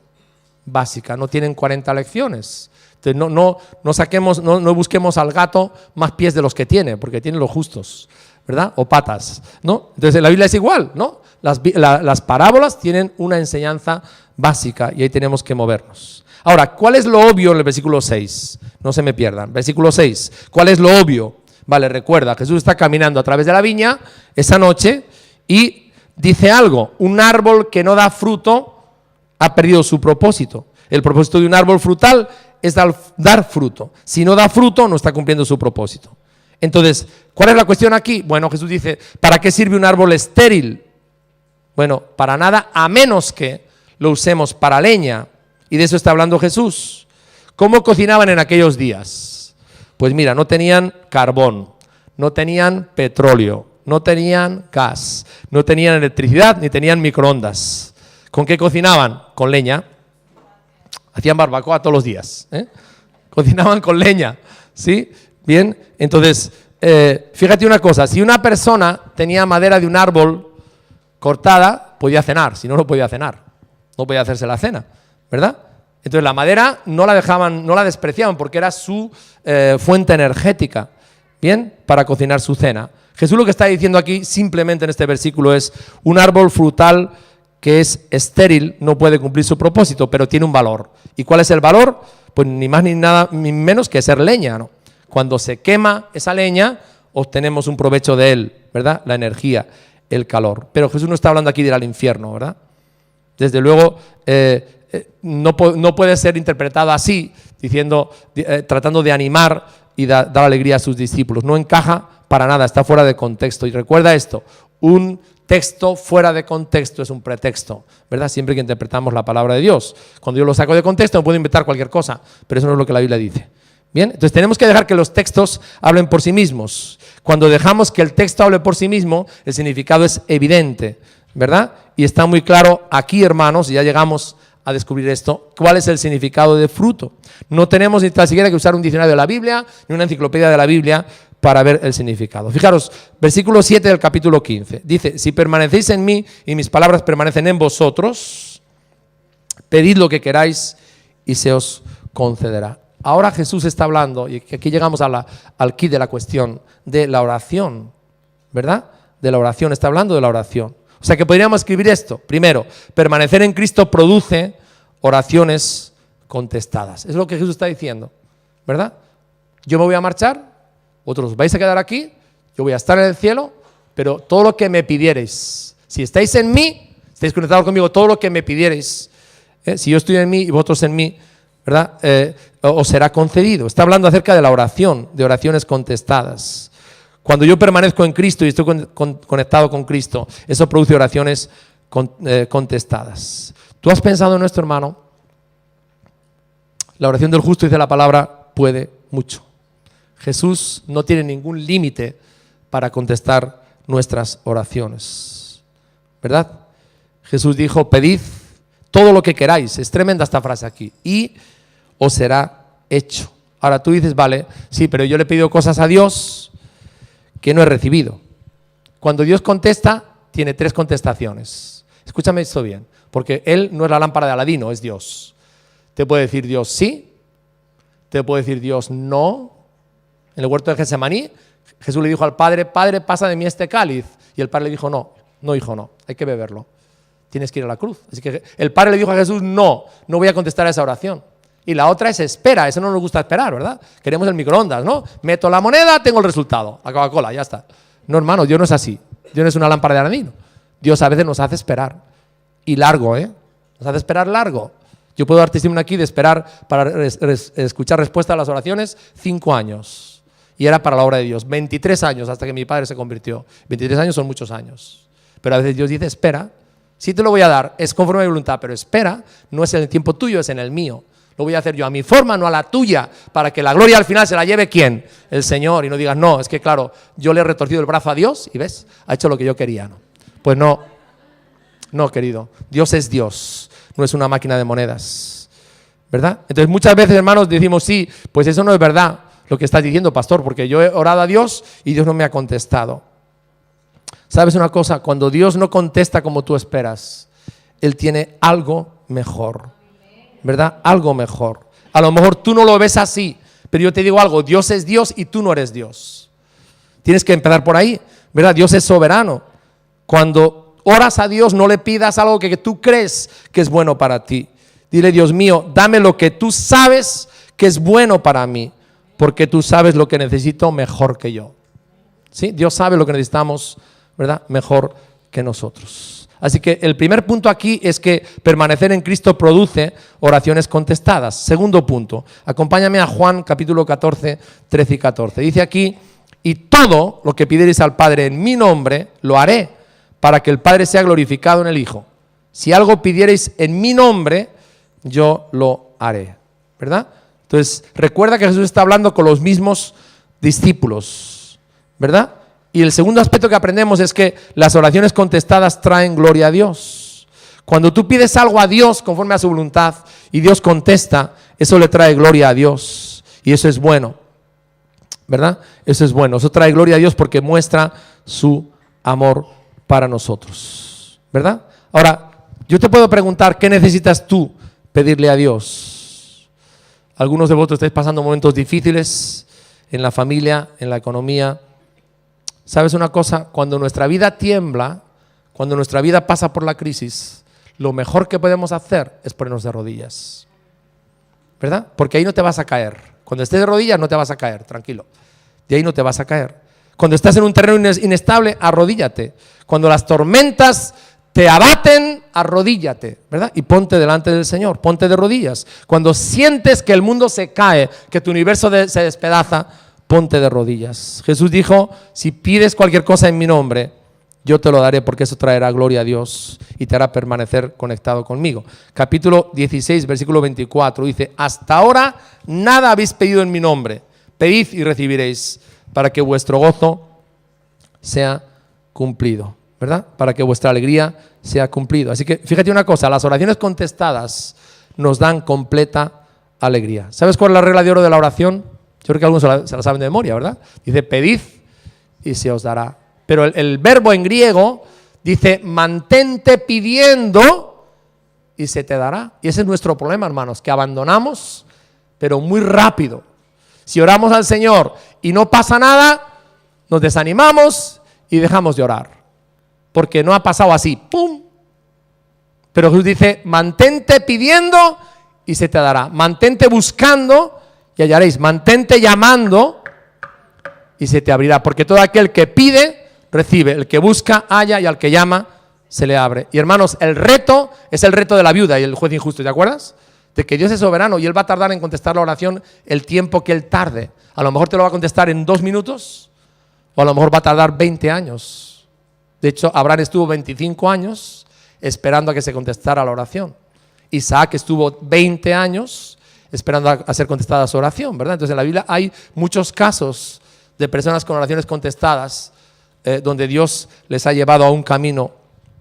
básica, no tienen 40 lecciones. Entonces no busquemos al gato más pies de los que tiene, porque tiene los justos, ¿verdad? O patas, ¿no? Entonces en la Biblia es igual, ¿no? Las parábolas tienen una enseñanza básica y ahí tenemos que movernos. Ahora, ¿cuál es lo obvio en el versículo 6? No se me pierdan. Versículo 6, ¿cuál es lo obvio? Vale, recuerda, Jesús está caminando a través de la viña esa noche y dice algo: un árbol que no da fruto ha perdido su propósito. El propósito de un árbol frutal es dar fruto. Si no da fruto, no está cumpliendo su propósito. Entonces, ¿cuál es la cuestión aquí? Bueno, Jesús dice, ¿para qué sirve un árbol estéril? Bueno, para nada, a menos que lo usemos para leña. Y de eso está hablando Jesús. ¿Cómo cocinaban en aquellos días? Pues mira, no tenían carbón, no tenían petróleo, no tenían gas, no tenían electricidad, ni tenían microondas. ¿Con qué cocinaban? Con leña. Hacían barbacoa todos los días, ¿eh? Cocinaban con leña, ¿sí? Bien, entonces, fíjate una cosa, si una persona tenía madera de un árbol cortada, podía cenar, si no, no podía cenar, no podía hacerse la cena, ¿verdad? Entonces la madera no la dejaban, no la despreciaban porque era su fuente energética, ¿bien? Para cocinar su cena. Jesús lo que está diciendo aquí simplemente en este versículo es: un árbol frutal que es estéril no puede cumplir su propósito, pero tiene un valor. ¿Y cuál es el valor? Pues ni más ni nada ni menos que ser leña, ¿no? Cuando se quema esa leña, obtenemos un provecho de él, ¿verdad? La energía, el calor. Pero Jesús no está hablando aquí de ir al infierno, ¿verdad? Desde luego, no puede ser interpretado así, diciendo, tratando de animar y dar alegría a sus discípulos. No encaja para nada, está fuera de contexto. Y recuerda esto: un texto fuera de contexto es un pretexto, ¿verdad? Siempre que interpretamos la palabra de Dios. Cuando yo lo saco de contexto me puedo inventar cualquier cosa, pero eso no es lo que la Biblia dice. Bien, entonces tenemos que dejar que los textos hablen por sí mismos. Cuando dejamos que el texto hable por sí mismo, el significado es evidente, ¿verdad? Y está muy claro aquí, hermanos, y ya llegamos a descubrir esto, cuál es el significado de fruto. No tenemos ni tan siquiera que usar un diccionario de la Biblia, ni una enciclopedia de la Biblia para ver el significado. Fijaros, versículo 7 del capítulo 15. Dice, si permanecéis en mí y mis palabras permanecen en vosotros, pedid lo que queráis y se os concederá. Ahora Jesús está hablando, y aquí llegamos al quid de la cuestión, de la oración, ¿verdad? De la oración, está hablando de la oración. O sea que podríamos escribir esto. Primero, permanecer en Cristo produce oraciones contestadas. Es lo que Jesús está diciendo, ¿verdad? Yo me voy a marchar, vosotros vais a quedar aquí, yo voy a estar en el cielo, pero todo lo que me pidiereis, si estáis en mí, estáis conectados conmigo, todo lo que me pidiereis, si yo estoy en mí y vosotros en mí, ¿verdad? Os será concedido. Está hablando acerca de la oración, de oraciones contestadas. Cuando yo permanezco en Cristo y estoy conectado con Cristo, eso produce oraciones contestadas. ¿Tú has pensado en esto, hermano? La oración del justo, dice la palabra, puede mucho. Jesús no tiene ningún límite para contestar nuestras oraciones, ¿verdad? Jesús dijo, pedid todo lo que queráis. Es tremenda esta frase aquí. Y os será hecho. Ahora tú dices, vale, sí, pero yo le he pedido cosas a Dios que no he recibido. Cuando Dios contesta, tiene 3 contestaciones. Escúchame esto bien, porque Él no es la lámpara de Aladino, es Dios. Te puede decir Dios sí, te puede decir Dios no. En el huerto de Getsemaní, Jesús le dijo al Padre, Padre, pasa de mí este cáliz. Y el Padre le dijo, no, hijo, no, hay que beberlo. Tienes que ir a la cruz. Así que el Padre le dijo a Jesús, no voy a contestar a esa oración. Y la otra es espera, eso no nos gusta esperar, ¿verdad? Queremos el microondas, ¿no? Meto la moneda, tengo el resultado, la Coca-Cola, ya está. No, hermano, Dios no es así. Dios no es una lámpara de Aladino. Dios a veces nos hace esperar. Y largo, ¿eh? Nos hace esperar largo. Yo puedo dar testimonio aquí de esperar para escuchar respuesta a las oraciones 5 años. Y era para la obra de Dios. 23 años hasta que mi padre se convirtió. 23 años son muchos años. Pero a veces Dios dice, espera, sí te lo voy a dar, es conforme a mi voluntad, pero espera, no es en el tiempo tuyo, es en el mío. Lo voy a hacer yo a mi forma, no a la tuya, para que la gloria al final se la lleve ¿quién? El Señor. Y no digas, no, es que claro, yo le he retorcido el brazo a Dios y ves, ha hecho lo que yo quería. ¿No? Pues no, querido, Dios es Dios, no es una máquina de monedas, ¿verdad? Entonces muchas veces, hermanos, decimos, sí, pues eso no es verdad lo que estás diciendo, pastor, porque yo he orado a Dios y Dios no me ha contestado. ¿Sabes una cosa? Cuando Dios no contesta como tú esperas, Él tiene algo mejor. ¿Verdad? Algo mejor. A lo mejor tú no lo ves así, pero yo te digo algo, Dios es Dios y tú no eres Dios. Tienes que empezar por ahí, ¿verdad? Dios es soberano. Cuando oras a Dios, no le pidas algo que tú crees que es bueno para ti. Dile, Dios mío, dame lo que tú sabes que es bueno para mí, porque tú sabes lo que necesito mejor que yo. ¿Sí? Dios sabe lo que necesitamos, ¿verdad? Mejor que nosotros. Así que el primer punto aquí es que permanecer en Cristo produce oraciones contestadas. Segundo punto, acompáñame a Juan capítulo 14, 13 y 14. Dice aquí, y todo lo que pidierais al Padre en mi nombre, lo haré, para que el Padre sea glorificado en el Hijo. Si algo pidierais en mi nombre, yo lo haré. ¿Verdad? Entonces, recuerda que Jesús está hablando con los mismos discípulos. ¿Verdad? Y el segundo aspecto que aprendemos es que las oraciones contestadas traen gloria a Dios. Cuando tú pides algo a Dios conforme a su voluntad y Dios contesta, eso le trae gloria a Dios. Y eso es bueno, ¿verdad? Eso es bueno. Eso trae gloria a Dios porque muestra su amor para nosotros, ¿verdad? Ahora, yo te puedo preguntar, ¿qué necesitas tú pedirle a Dios? Algunos de vosotros estáis pasando momentos difíciles en la familia, en la economía. ¿Sabes una cosa? Cuando nuestra vida tiembla, cuando nuestra vida pasa por la crisis, lo mejor que podemos hacer es ponernos de rodillas, ¿verdad? Porque ahí no te vas a caer. Cuando estés de rodillas no te vas a caer, tranquilo. De ahí no te vas a caer. Cuando estás en un terreno inestable, arrodíllate. Cuando las tormentas te abaten, arrodíllate, ¿verdad? Y ponte delante del Señor, ponte de rodillas. Cuando sientes que el mundo se cae, que tu universo se despedaza, ponte de rodillas. Jesús dijo, si pides cualquier cosa en mi nombre, yo te lo daré porque eso traerá gloria a Dios y te hará permanecer conectado conmigo. Capítulo 16, versículo 24, dice, hasta ahora nada habéis pedido en mi nombre. Pedid y recibiréis para que vuestro gozo sea cumplido. ¿verdad? Para que vuestra alegría sea cumplida. Así que fíjate una cosa, las oraciones contestadas nos dan completa alegría. ¿Sabes cuál es la regla de oro de la oración? Yo creo que algunos se la saben de memoria, ¿verdad? Dice, pedid y se os dará. Pero el verbo en griego dice, mantente pidiendo y se te dará. Y ese es nuestro problema, hermanos, que abandonamos, pero muy rápido. Si oramos al Señor y no pasa nada, nos desanimamos y dejamos de orar. Porque no ha pasado así, ¡pum! Pero Jesús dice, mantente pidiendo y se te dará. Mantente buscando y hallaréis. Mantente llamando y se te abrirá. Porque todo aquel que pide, recibe. El que busca, halla, y al que llama, se le abre. Y hermanos, el reto es el reto de la viuda y el juez injusto, ¿te acuerdas? De que Dios es soberano y Él va a tardar en contestar la oración el tiempo que Él tarde. A lo mejor te lo va a contestar en 2 minutos o a lo mejor va a tardar 20 años. De hecho, Abraham estuvo 25 años esperando a que se contestara la oración. Isaac estuvo 20 años esperando a ser contestada su oración, ¿verdad? Entonces en la Biblia hay muchos casos de personas con oraciones contestadas donde Dios les ha llevado a un camino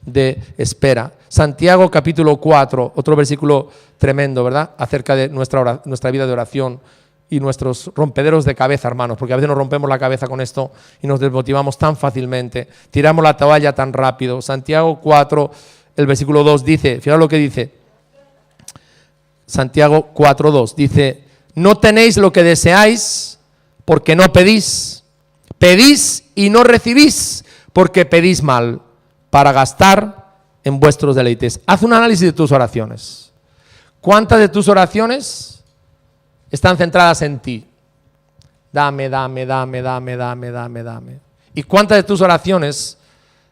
de espera. Santiago capítulo 4, otro versículo tremendo, ¿verdad? Acerca de nuestra vida de oración y nuestros rompederos de cabeza, hermanos, porque a veces nos rompemos la cabeza con esto y nos desmotivamos tan fácilmente, tiramos la toalla tan rápido. Santiago 4, el versículo 2 dice, fíjate lo que dice, Santiago 4:2, dice, no tenéis lo que deseáis porque no pedís, pedís y no recibís porque pedís mal, para gastar en vuestros deleites. Haz un análisis de tus oraciones. ¿Cuántas de tus oraciones están centradas en ti? Dame, dame, dame, dame, dame, dame, dame. ¿Y cuántas de tus oraciones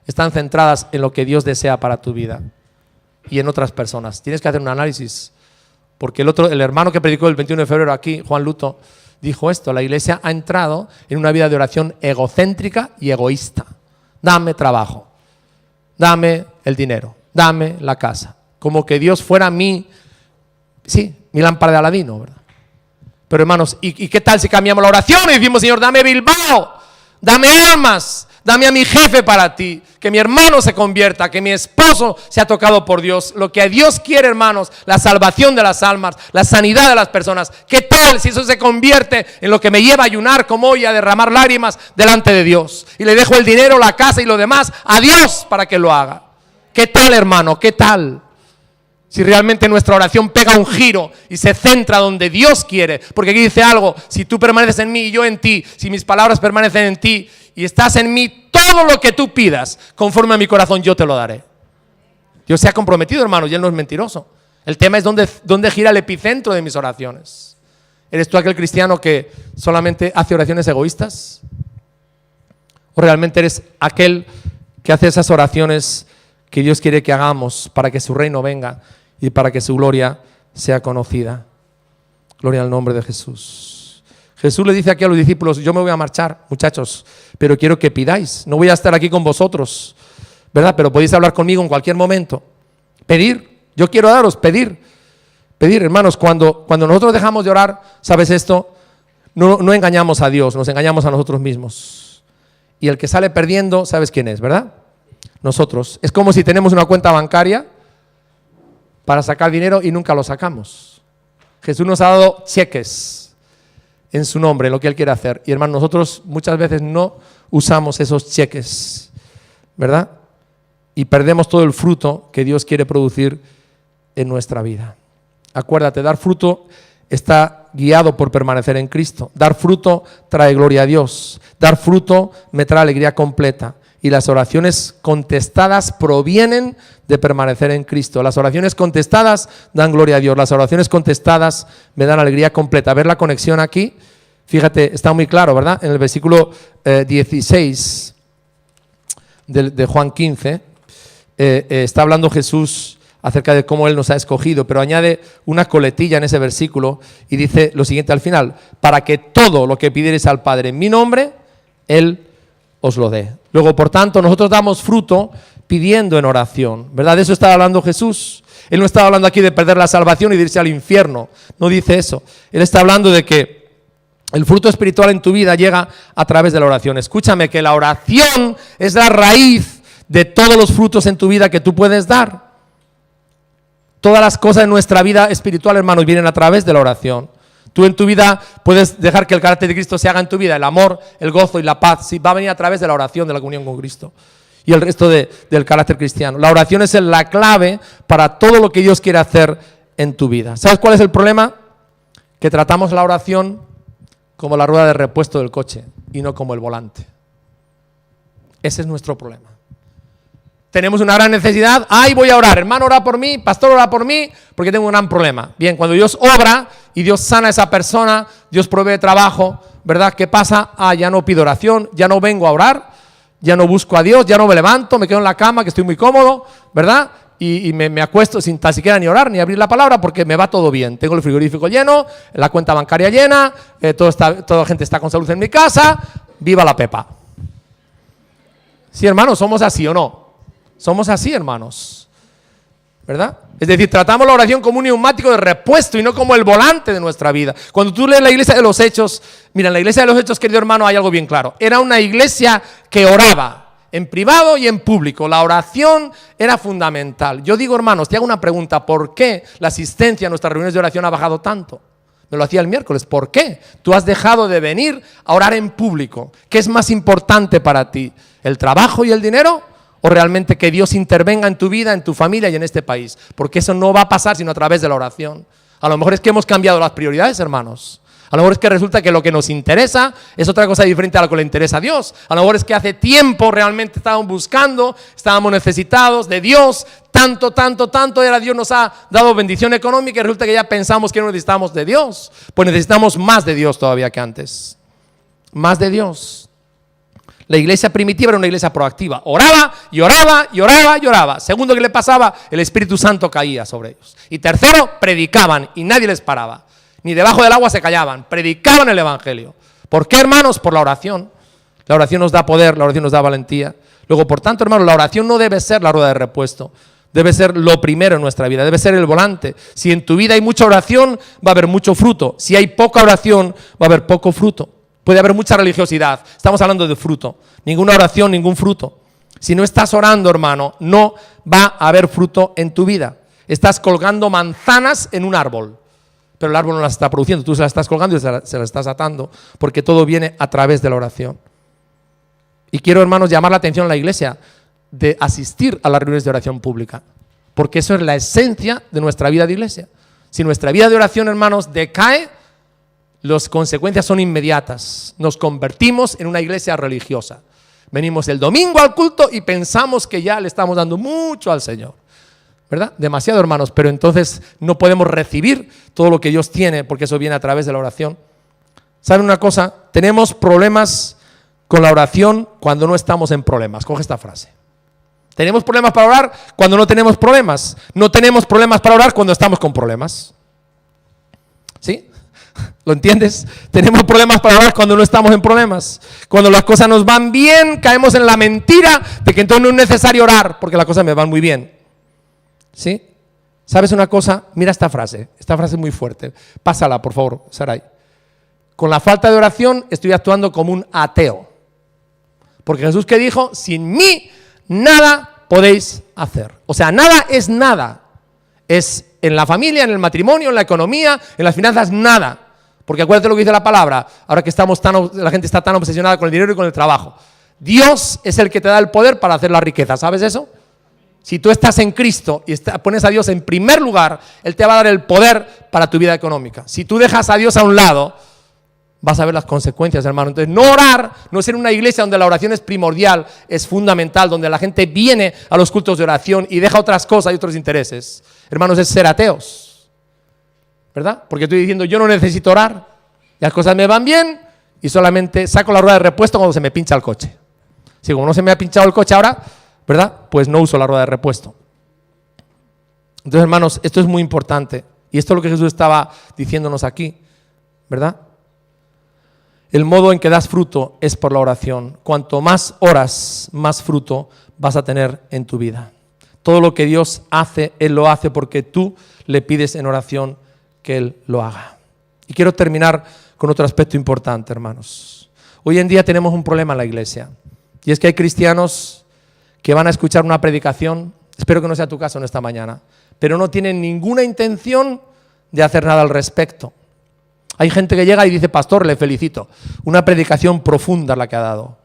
están centradas en lo que Dios desea para tu vida y en otras personas? Tienes que hacer un análisis, porque el hermano que predicó el 21 de febrero aquí, Juan Luto, dijo esto: la iglesia ha entrado en una vida de oración egocéntrica y egoísta. Dame trabajo, dame el dinero, dame la casa. Como que Dios fuera mi lámpara de Aladino, ¿verdad? Pero hermanos, ¿y qué tal si cambiamos la oración y decimos, Señor, dame Bilbao, dame almas, dame a mi jefe para ti, que mi hermano se convierta, que mi esposo sea tocado por Dios? Lo que Dios quiere, hermanos, la salvación de las almas, la sanidad de las personas. ¿Qué tal si eso se convierte en lo que me lleva a ayunar como hoy, a derramar lágrimas delante de Dios? Y le dejo el dinero, la casa y lo demás a Dios para que lo haga. ¿Qué tal, hermano? ¿Qué tal? Si realmente nuestra oración pega un giro y se centra donde Dios quiere. Porque aquí dice algo: si tú permaneces en mí y yo en ti, si mis palabras permanecen en ti y estás en mí, todo lo que tú pidas conforme a mi corazón yo te lo daré. Dios se ha comprometido, hermanos, y Él no es mentiroso. El tema es dónde gira el epicentro de mis oraciones. ¿Eres tú aquel cristiano que solamente hace oraciones egoístas? ¿O realmente eres aquel que hace esas oraciones que Dios quiere que hagamos para que su reino venga y para que su gloria sea conocida? Gloria al nombre de Jesús. Jesús le dice aquí a los discípulos: yo me voy a marchar, muchachos, pero quiero que pidáis. No voy a estar aquí con vosotros, ¿verdad? Pero podéis hablar conmigo en cualquier momento. Pedir, yo quiero daros, pedir. Pedir, hermanos, cuando nosotros dejamos de orar, ¿sabes esto? No engañamos a Dios, nos engañamos a nosotros mismos. Y el que sale perdiendo, ¿sabes quién es, verdad? Nosotros. Es como si tenemos una cuenta bancaria para sacar dinero y nunca lo sacamos. Jesús nos ha dado cheques en su nombre, en lo que Él quiere hacer. Y hermanos, nosotros muchas veces no usamos esos cheques, ¿verdad? Y perdemos todo el fruto que Dios quiere producir en nuestra vida. Acuérdate, dar fruto está guiado por permanecer en Cristo. Dar fruto trae gloria a Dios. Dar fruto me trae alegría completa. Y las oraciones contestadas provienen de permanecer en Cristo. Las oraciones contestadas dan gloria a Dios. Las oraciones contestadas me dan alegría completa. Ver la conexión aquí, fíjate, está muy claro, ¿verdad? En el versículo 16 de Juan 15, está hablando Jesús acerca de cómo Él nos ha escogido, pero añade una coletilla en ese versículo y dice lo siguiente al final: para que todo lo que pidiereis al Padre en mi nombre, Él os lo dé. Luego, por tanto, nosotros damos fruto pidiendo en oración, ¿verdad? De eso está hablando Jesús. Él no está hablando aquí de perder la salvación y de irse al infierno, no dice eso. Él está hablando de que el fruto espiritual en tu vida llega a través de la oración. Escúchame, que la oración es la raíz de todos los frutos en tu vida que tú puedes dar. Todas las cosas en nuestra vida espiritual, hermanos, vienen a través de la oración. Tú en tu vida puedes dejar que el carácter de Cristo se haga en tu vida, el amor, el gozo y la paz, sí, va a venir a través de la oración, de la comunión con Cristo y el resto del carácter cristiano. La oración es la clave para todo lo que Dios quiere hacer en tu vida. ¿Sabes cuál es el problema? Que tratamos la oración como la rueda de repuesto del coche y no como el volante. Ese es nuestro problema. Tenemos una gran necesidad, ¡ay, voy a orar! Hermano, ora por mí, pastor, ora por mí, porque tengo un gran problema. Bien, cuando Dios obra y Dios sana a esa persona, Dios provee trabajo, ¿verdad? ¿Qué pasa? Ya no pido oración, ya no vengo a orar, ya no busco a Dios, ya no me levanto, me quedo en la cama, que estoy muy cómodo, ¿verdad? Y me acuesto sin tan siquiera ni orar, ni abrir la palabra, porque me va todo bien. Tengo el frigorífico lleno, la cuenta bancaria llena, toda la gente está con salud en mi casa, ¡viva la Pepa! Sí, hermanos, ¿somos así o no? Somos así, hermanos, ¿verdad? Es decir, tratamos la oración como un neumático de repuesto y no como el volante de nuestra vida. Cuando tú lees la iglesia de los Hechos, mira, en la iglesia de los Hechos, querido hermano, hay algo bien claro. Era una iglesia que oraba en privado y en público. La oración era fundamental. Yo digo, hermanos, te hago una pregunta. ¿Por qué la asistencia a nuestras reuniones de oración ha bajado tanto? Me lo hacía el miércoles. ¿Por qué? Tú has dejado de venir a orar en público. ¿Qué es más importante para ti? ¿El trabajo y el dinero? ¿O realmente que Dios intervenga en tu vida, en tu familia y en este país? Porque eso no va a pasar sino a través de la oración. A lo mejor es que hemos cambiado las prioridades, hermanos. A lo mejor es que resulta que lo que nos interesa es otra cosa diferente a lo que le interesa a Dios. A lo mejor es que hace tiempo realmente estábamos buscando, estábamos necesitados de Dios, tanto, y ahora Dios nos ha dado bendición económica y resulta que ya pensamos que no necesitamos de Dios. Pues necesitamos más de Dios todavía que antes. Más de Dios. La iglesia primitiva era una iglesia proactiva. Oraba y oraba y oraba y oraba. Segundo, ¿qué le pasaba? El Espíritu Santo caía sobre ellos. Y tercero, predicaban y nadie les paraba. Ni debajo del agua se callaban. Predicaban el Evangelio. ¿Por qué, hermanos? Por la oración. La oración nos da poder, la oración nos da valentía. Luego, por tanto, hermanos, la oración no debe ser la rueda de repuesto. Debe ser lo primero en nuestra vida. Debe ser el volante. Si en tu vida hay mucha oración, va a haber mucho fruto. Si hay poca oración, va a haber poco fruto. Puede haber mucha religiosidad. Estamos hablando de fruto. Ninguna oración, ningún fruto. Si no estás orando, hermano, no va a haber fruto en tu vida. Estás colgando manzanas en un árbol, pero el árbol no las está produciendo. Tú se las estás colgando y se las estás atando, porque todo viene a través de la oración. Y quiero, hermanos, llamar la atención a la iglesia de asistir a las reuniones de oración pública, porque eso es la esencia de nuestra vida de iglesia. Si nuestra vida de oración, hermanos, decae, las consecuencias son inmediatas. Nos convertimos en una iglesia religiosa. Venimos el domingo al culto y pensamos que ya le estamos dando mucho al Señor, ¿verdad? Demasiado, hermanos, pero entonces no podemos recibir todo lo que Dios tiene, porque eso viene a través de la oración. ¿Saben una cosa? Tenemos problemas con la oración cuando no estamos en problemas. Coge esta frase. Tenemos problemas para orar cuando no tenemos problemas. No tenemos problemas para orar cuando estamos con problemas. ¿Sí? ¿Lo entiendes? Tenemos problemas para orar cuando no estamos en problemas. Cuando las cosas nos van bien, caemos en la mentira de que entonces no es necesario orar porque las cosas me van muy bien. ¿Sí? ¿Sabes una cosa? Mira esta frase es muy fuerte. Pásala, por favor, Saray. Con la falta de oración estoy actuando como un ateo. Porque Jesús, ¿qué dijo? Sin mí nada podéis hacer. O sea, nada es nada. Es en la familia, en el matrimonio, en la economía, en las finanzas, nada. Porque acuérdate lo que dice la palabra, ahora que la gente está tan obsesionada con el dinero y con el trabajo. Dios es el que te da el poder para hacer la riqueza, ¿sabes eso? Si tú estás en Cristo y pones a Dios en primer lugar, Él te va a dar el poder para tu vida económica. Si tú dejas a Dios a un lado, vas a ver las consecuencias, hermano. Entonces, no orar, no ser una iglesia donde la oración es primordial, es fundamental, donde la gente viene a los cultos de oración y deja otras cosas y otros intereses. Hermanos, es ser ateos. ¿Verdad? Porque estoy diciendo, yo no necesito orar, las cosas me van bien y solamente saco la rueda de repuesto cuando se me pincha el coche. Si como no se me ha pinchado el coche ahora, ¿verdad? Pues no uso la rueda de repuesto. Entonces, hermanos, esto es muy importante y esto es lo que Jesús estaba diciéndonos aquí, ¿verdad? El modo en que das fruto es por la oración. Cuanto más oras, más fruto vas a tener en tu vida. Todo lo que Dios hace, Él lo hace porque tú le pides en oración que Él lo haga. Y quiero terminar con otro aspecto importante, hermanos. Hoy en día tenemos un problema en la iglesia, y es que hay cristianos que van a escuchar una predicación, espero que no sea tu caso en esta mañana, pero no tienen ninguna intención de hacer nada al respecto. Hay gente que llega y dice, pastor, le felicito, una predicación profunda la que ha dado.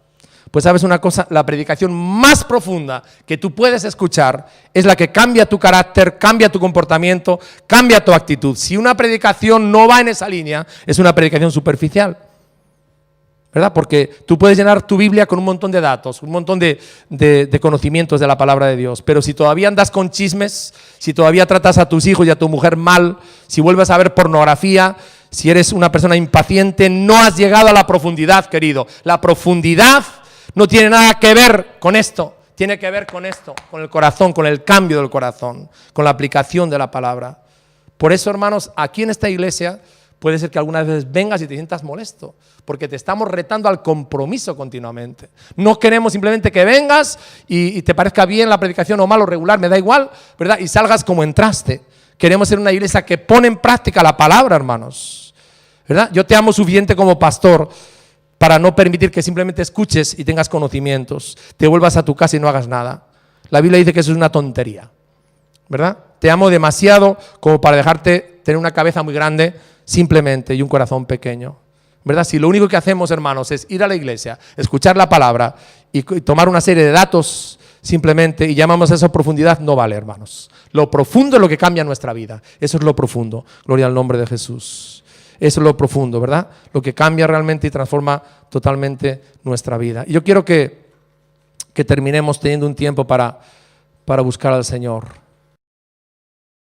Pues sabes una cosa, la predicación más profunda que tú puedes escuchar es la que cambia tu carácter, cambia tu comportamiento, cambia tu actitud. Si una predicación no va en esa línea, es una predicación superficial, ¿verdad? Porque tú puedes llenar tu Biblia con un montón de datos, un montón de conocimientos de la palabra de Dios, pero si todavía andas con chismes, si todavía tratas a tus hijos y a tu mujer mal, si vuelves a ver pornografía, si eres una persona impaciente, no has llegado a la profundidad, querido. La profundidad no tiene nada que ver con esto, tiene que ver con esto, con el corazón, con el cambio del corazón, con la aplicación de la palabra. Por eso, hermanos, aquí en esta iglesia puede ser que algunas veces vengas y te sientas molesto, porque te estamos retando al compromiso continuamente. No queremos simplemente que vengas y te parezca bien la predicación o mal o regular, me da igual, ¿verdad? Y salgas como entraste. Queremos ser una iglesia que pone en práctica la palabra, hermanos, ¿verdad? Yo te amo suficiente como pastor para no permitir que simplemente escuches y tengas conocimientos, te vuelvas a tu casa y no hagas nada. La Biblia dice que eso es una tontería, ¿verdad? Te amo demasiado como para dejarte tener una cabeza muy grande simplemente y un corazón pequeño, ¿verdad? Si lo único que hacemos, hermanos, es ir a la iglesia, escuchar la palabra y tomar una serie de datos simplemente y llamamos a eso profundidad, no vale, hermanos. Lo profundo es lo que cambia nuestra vida, eso es lo profundo, gloria al nombre de Jesús. Eso es lo profundo, ¿verdad? Lo que cambia realmente y transforma totalmente nuestra vida. Y yo quiero que terminemos teniendo un tiempo para buscar al Señor.